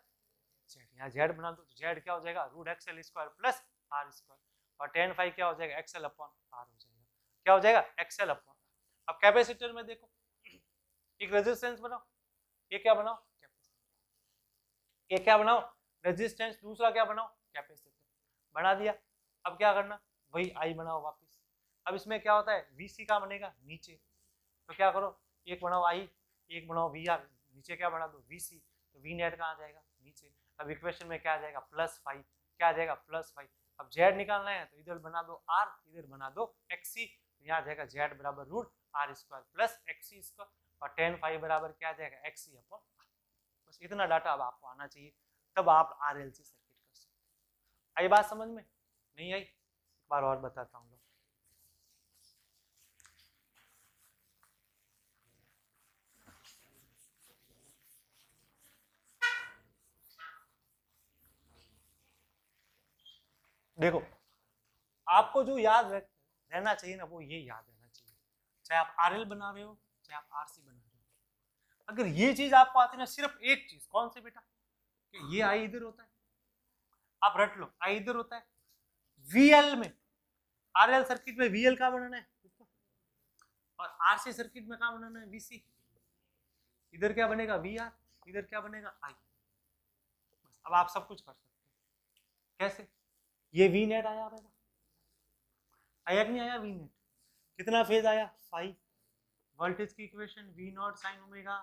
जेड, यहाँ जेड बना दो, तो जेड क्या हो जाएगा root XL square plus R square, और tan फाई क्या हो जाएगा एक्सएल अपॉन आर हो जाएगा, क्या हो जाएगा एक्सएल अपॉन। अब कैपेसिटर में देखो, एक रेजिस्टेंस बनाओ, ये क्या बनाओ कैपेसिटर, ये क्या बनाओ रेजिस्टेंस, दूसरा क्या बनाओ कैपेसिटर, बना दिया। अब क्या करना वही आई बनाओ वापस। अब इसमें क्या होता है वीसी का बनेगा नीचे, तो क्या करो एक बनाओ आई, एक बनाओ वी आर, नीचे क्या बना दो वीसी, तो वी नेट कहाँ आ जाएगा नीचे। अब इक्वेशन में क्या आ जाएगा +5, क्या आ जाएगा +5। अब जेड निकालना है तो इधर बना दो आर, इधर बना दो एक्सी, तो यहाँ आ जाएगा जेड बराबर root R square plus X C square, और tan फाई बराबर क्या आ जाएगा एक्सी अपॉन। बस इतना डाटा अब आपको आना चाहिए, तब आप आरएलसी सर्किट कर सकते। आई बात समझ में, नहीं आई, एक बार और बताता हूँ। देखो आपको जो याद रहना चाहिए ना वो ये याद रहना चाहिए, चाहे आप आरएल बना रहे हो चाहे आप आरसी बना रहे हो, अगर ये चीज आपको आती है ना, सिर्फ एक चीज कौन सी बेटा, कि ये आई इधर होता है, आप रट लो आई इधर होता है, वीएल में आरएल सर्किट में वीएल का बनाना है और आरसी सर्किट में क्या बनाना है वीसी, इधर क्या बनेगा वीआर, इधर क्या बनेगा आई। अब आप सब कुछ कर सकते हैं, कैसे, ये वी नेट आया बेटा, आया कि नहीं आया वी नेट? कितना फेज आया? 5। वोल्टेज की equation V naught sine omega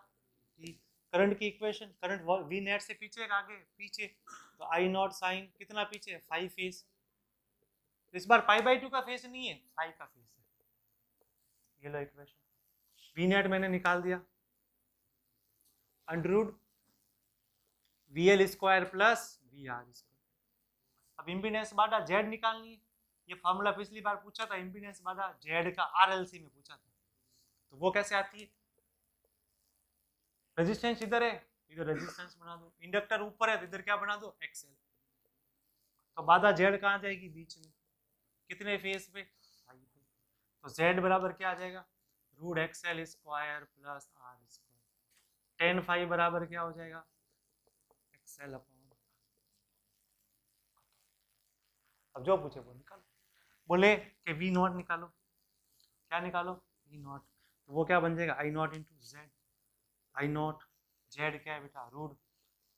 T. Current की इक्वेशन, करंट वी नेट से पीछे आगे पीछे, तो आई नॉट साइन कितना पीछे? 5 फेज। इस बार पाई बाई 2 का फेज नहीं है, 5 का फेज है। ये लो इक्वेशन, वी नेट मैंने निकाल दिया, underroot V L square plus V R square. अब इम्पीडेंस बाधा जेड निकालनी है। ये फॉर्मूला पिछली बार पूछा था, इम्पीडेंस बाधा जेड का आरएलसी में पूछा था, तो वो कैसे आती है? रेजिस्टेंस इधर है, इधर रेजिस्टेंस बना दो, इंडक्टर ऊपर है तो इधर क्या बना दो? एक्सएल। तो बाधा जेड कहाँ जाएगी? बीच में। कितने फेज पे? 5 पे। तो जेड बराबर क्या आ जाएगा? Root XL square plus R square. tan 5 बराबर क्या हो जाएगा? X L upon. अब जो पूछे वो निकालो। बोले कि वी नॉट निकालो, क्या निकालो? V naught. तो वो क्या बन जाएगा? I naught into Z. I naught Z क्या है बेटा? Root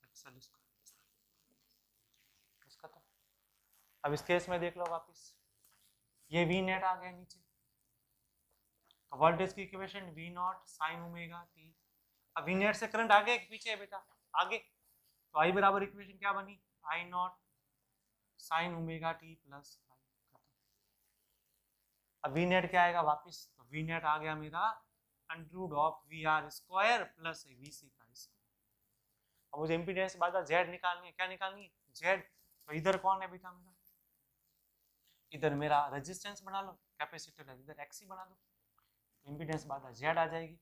XL square. इसका तो अब इस केस में देख लो वापस, ये वी नेट आ गया नीचे, तो वोल्टेज की equation V naught sine omega T. अब वी नेट से करंट आगे पीछे है बेटा? आगे। तो आई बराबर इक्वेशन क्या बनी? I naught sine omega T plus. अब वी नेट क्या आएगा वापस? तो वी नेट आ गया मेरा under root of V R square plus V C का स्क्वायर। अब मुझे इम्पीडेंस बाधा जेड निकालनी है। क्या निकालनी है? जेड। तो इधर कौन है बेटा मेरा? इधर मेरा रेजिस्टेंस बना लो, कैपेसिटर है, इधर एक्सी बना दो, तो इम्पीडेंस बाधा जेड आ जाएगी।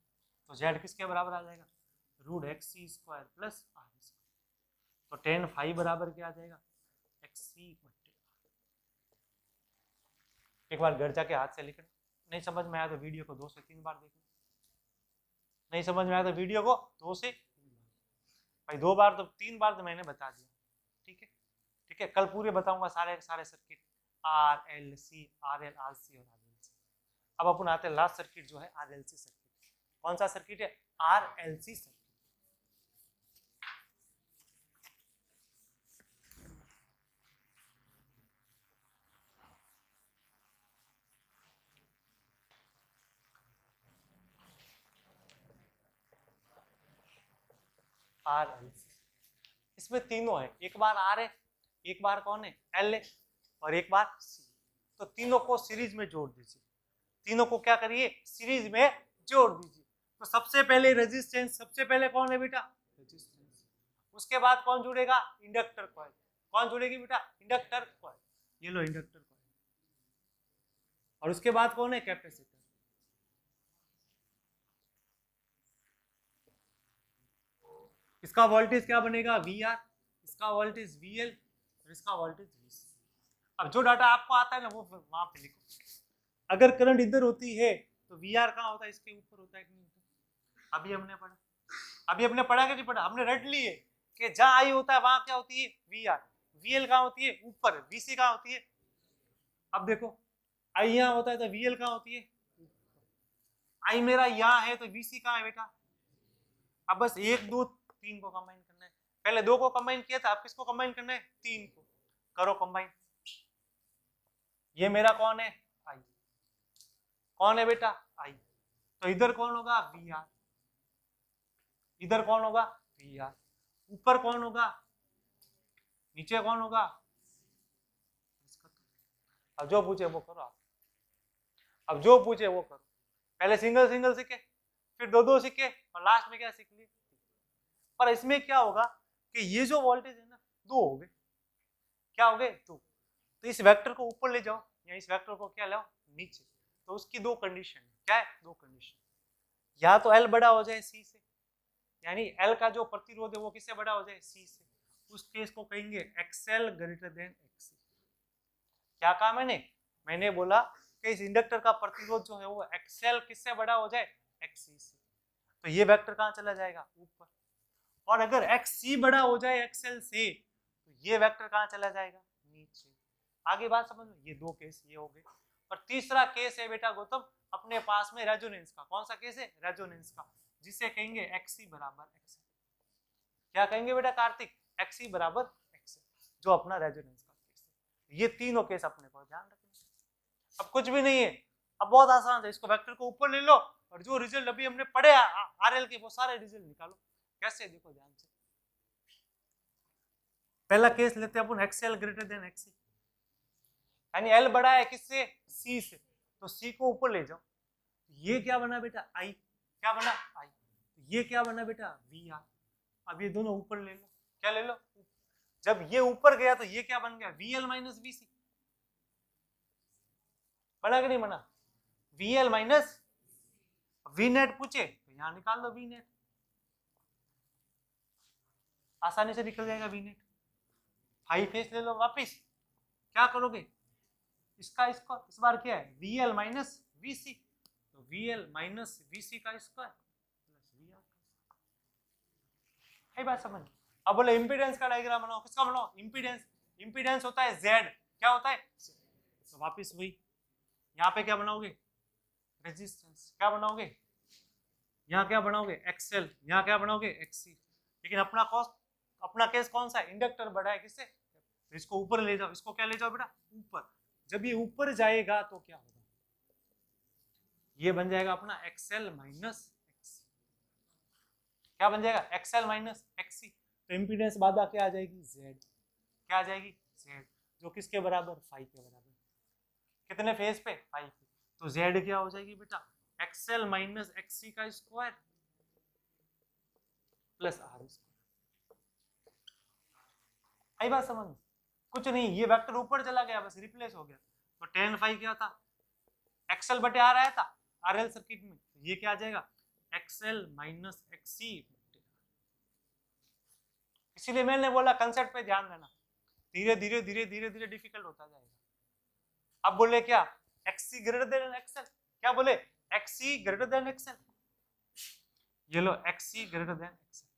तो जेड किसके बराबर आ जाएगा? Root X C square plus R square. तो tan 5 बराबर क्या आ जाएगा? एक्सी बट्टे। एक बार घर जाके हाथ से लिखना, नहीं समझ में आया तो वीडियो को 2 से 3 बार देखना, नहीं समझ में आया तो वीडियो को 2 से 3 बार, भाई 2 बार तो 3 बार तो मैंने बता दिया, ठीक है? ठीक है, कल पूरे बताऊंगा सारे सारे circuit, R L C, R L R C और आर एल सी। अब अपन आते हैं लास्ट सर्किट जो है आर एल सी सर्किट। कौन सा सर्किट है? R L C circuit. R L C, इसमें तीनों है, एक बार आर है, एक बार कौन है? एल है, और एक बार सी। तो तीनों को सीरीज में जोड़ दीजिए, तीनों को क्या करिए? सीरीज में जोड़ दीजिए। तो सबसे पहले रेजिस्टेंस, सबसे पहले कौन है बेटा? रेजिस्टेंस। उसके बाद कौन जुड़ेगा? Inductor coil. कौन जुड़ेगी बेटा? Inductor coil. ये लो इंडक्टर कॉइल। और उसके बाद कौन है? कैपेसिटर। इसका वोल्टेज क्या बनेगा? वी आर, इसका वोल्टेज वी एल, और इसका वोल्टेज वी सी। अब जो डाटा आपको आता है ना वो वहां पे लिखो। अगर करंट इधर होती है तो वी आर कहाँ होता है? इसके ऊपर होता है कि नहीं होता? अभी हमने पढ़ा, अभी हमने पढ़ा कि नहीं पढ़ा? हमने रट लिए कि जहां आई होता है वहां क्या होती है? V are. वी एल कहाँ होती है? ऊपर। वी सी कहाँ होती है? अब देखो, आई यहाँ होता है तो वी एल कहाँ होती है? आई मेरा यहाँ है तो वी सी कहाँ है बेटा? अब बस 1 2 3 को कंबाइन करना है। पहले 2 को कंबाइन किया था, अब किसको कंबाइन करना है? 3 को। करो कंबाइन। ये मेरा कौन है? आई। कौन है बेटा? आई। तो इधर कौन होगा? V R. इधर कौन होगा? V R. ऊपर कौन होगा? नीचे कौन होगा? अब जो पूछे वो करो आप, अब जो पूछे वो करो। पहले सिंगल सिंगल सीखे, फिर 2 2 सीखे, और लास्ट में क्या सीख लिए? पर इसमें क्या होगा कि ये जो वोल्टेज है ना, 2 हो गए। क्या हो गए? 2। तो इस वेक्टर को ऊपर ले जाओ, या इस वेक्टर को क्या लाओ? नीचे। तो उसकी 2 कंडीशन है। क्या है? 2 कंडीशन। या तो एल बड़ा हो जाए सी से, यानी एल का जो प्रतिरोध है वो किससे बड़ा हो जाए? सी से। उस केस को कहेंगे एक्सएल ग्रेटर देन एक्सी। क्या कहा मैंने बोला कि इस इंडक्टर का प्रतिरोध जो है वो एक्सएल किससे बड़ा हो जाए? एक्सी से। तो ये वेक्टर कहाँ चला जाएगा? ऊपर। और अगर एक्सी बड़ा हो जाए एक्सएल से तो ये वेक्टर कहाँ चला जाएगा? नीचे। आगे बात समझ में? ये 2 केस ये हो गए। और तीसरा केस है बेटा गौतम अपने पास में रेजोनेंस का। कौन सा केस है? रेजोनेंस का, जिसे कहेंगे एक्सी बराबर एक्सएल। क्या कहेंगे बेटा कार्तिक? एक्सी बराबर एक्सएल, जो अपना रेजोनेंस का केस है। ये तीनों केस अपने को ध्यान रखना। अब कुछ भी नहीं है, अब बहुत आसान है, इसको वेक्टर को ऊपर ले लो और जो रिजल्ट अभी हमने पढ़े आरएल के वो सारे रिजल्ट निकालो। कैसे, देखो ध्यान से। पहला केस लेते हैं अपन एक्सएल ग्रेटर देन एक्सी, यानी एल बड़ा है किससे, सी से, तो सी को ऊपर ले जाओ। ये क्या बना बेटा, आई, क्या बना, आई। ये क्या बना बेटा, वी आर। अब ये दोनों ऊपर ले लो, क्या ले लो, जब ये ऊपर गया तो ये क्या बन गया, वी एल माइनस वी सी। बना कि नहीं बना, V L minus V net पूछे तो यहां निकाल दो वी नेट, आसानी से निकल जाएगा वी नेट। 5 फेस ले लो वापिस, क्या करोगे, इसका इसको इस बार क्या है, वी एल माइनस वी सी, तो V L minus we C का स्क्वायर प्लस वी आर। है बात समझ। अब बोले इंपीडेंस का डायग्राम बनाओ, किसका बनाओ, इंपीडेंस। इंपीडेंस होता है जेड, क्या होता है, तो वापिस वही, यहाँ पे क्या बनाओगे, रेजिस्टेंस, क्या बनाओगे, यहाँ क्या बनाओगे, एक्सएल, यहाँ क्या बनाओगे, एक्सी। लेकिन अपना केस कौन सा है, इंडक्टर बड़ा है किससे, तो इसको ऊपर ले जाओ, इसको क्या ले जाओ बेटा, ऊपर। जब ये ऊपर जाएगा तो क्या होगा, ये बन जाएगा अपना एक्सएल माइनस एक्सी। क्या बन जाएगा, एक्सएल माइनस एक्सी। तो इंपीडेंस बाधा क्या आ जाएगी, जेड, क्या आ जाएगी, जेड, जो किसके बराबर, 5 के बराबर। कितने फेज पे, 5 पे। तो जेड क्या हो जाएगी बेटा, एक्सएल माइनस एक्सी का स्क्वायर प्लस आर स्क्वायर। आई बात समझ, कुछ नहीं, ये वेक्टर ऊपर चला गया, बस रिप्लेस हो गया। तो tan फाई क्या था, एक्सएल बटे आर आया था आरएल सर्किट में, तो ये क्या आ जाएगा, एक्सएल माइनस एक्सी। इसीलिए मैंने बोला कंसेप्ट पे ध्यान देना, धीरे धीरे धीरे धीरे धीरे डिफिकल्ट होता जाएगा। अब बोले क्या, एक्सी ग्रेटर देन एक्सएल, क्या बोले, एक्सी ग्रेटर देन एक्सएल, ये लो एक्सी ग्रेटर देन एक्सएल।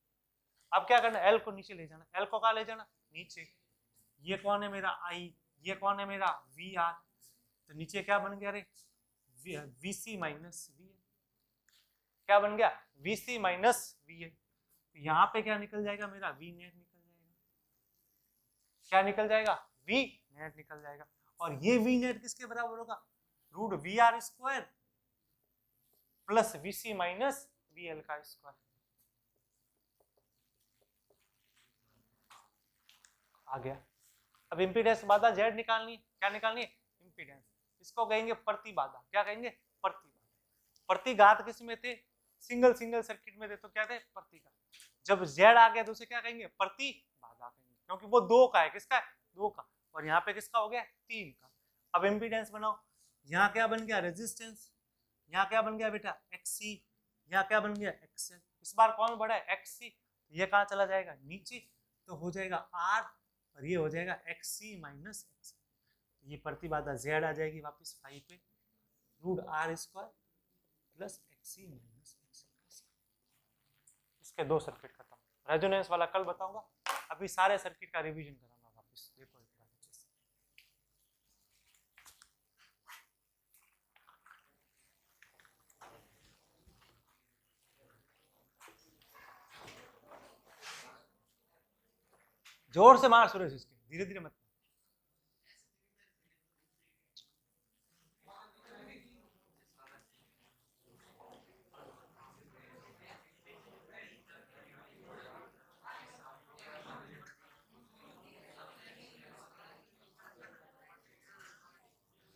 अब क्या करना, एल को नीचे ले जाना, एल को कहाँ ले जाना, नीचे। ये कौन है मेरा आई, ये कौन है मेरा वी आर, तो नीचे क्या बन गया रे, V C minus V A, क्या बन गया, V C minus V A. तो यहाँ पे क्या निकल जाएगा मेरा, वी नेट निकल जाएगा, क्या निकल जाएगा, वी नेट निकल जाएगा। और ये वी नेट किसके बराबर होगा, root V R square plus V C minus V L का स्क्वायर। आ गया। अब इंपीडेंस बाधा जेड निकालनी, क्या निकालनी है, इंपीडेंस। इसको कहेंगे प्रतिबाधा, क्या कहेंगे, प्रतिबाधा। प्रतिघात किस में थे, सिंगल सिंगल सर्किट में थे, तो क्या थे, प्रतिघात। जब जेड आ गया तो उसे क्या कहेंगे, प्रतिबाधा कहेंगे, क्योंकि वो 2 का है, किसका है, 2 का, और यहाँ पे किसका हो गया, 3 का। अब इंपीडेंस बनाओ, यहाँ क्या बन गया, रेजिस्टेंस, यहाँ क्या बन गया बेटा, एक्सी, यहाँ क्या बन गया, एक्सएल। इस बार कौन बड़ा है, एक्सी, ये कहाँ चला जाएगा, नीचे, तो हो जाएगा आर, और ये हो जाएगा एक्सी माइनस एक्स। ये प्रतिबाधा जेड आ जाएगी वापस 5 पे, root R square plus X C minus X. इसके 2 सर्किट खत्म। रेजोनेंस वाला कल बताऊंगा, अभी सारे सर्किट का रिवीजन कराऊंगा वापस। देखो एक बार अच्छे से, जोर से मार सुरेश, इसके धीरे धीरे मत।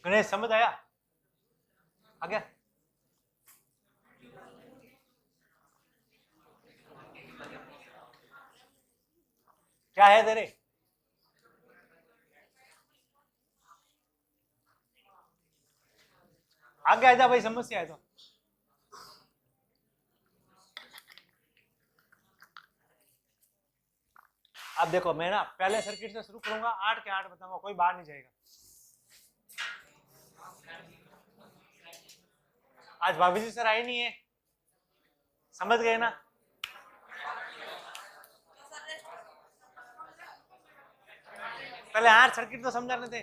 गणेश समझ आया, आ गया। क्या है तेरे, आगे आ जा भाई, समस्या है तो। अब देखो मैं ना पहले सर्किट से शुरू करूंगा, 8 के 8 बताऊंगा, कोई बाहर नहीं जाएगा। आज भाभी जी सर आए नहीं है, समझ गए ना। पहले 8 सर्किट तो समझाने थे।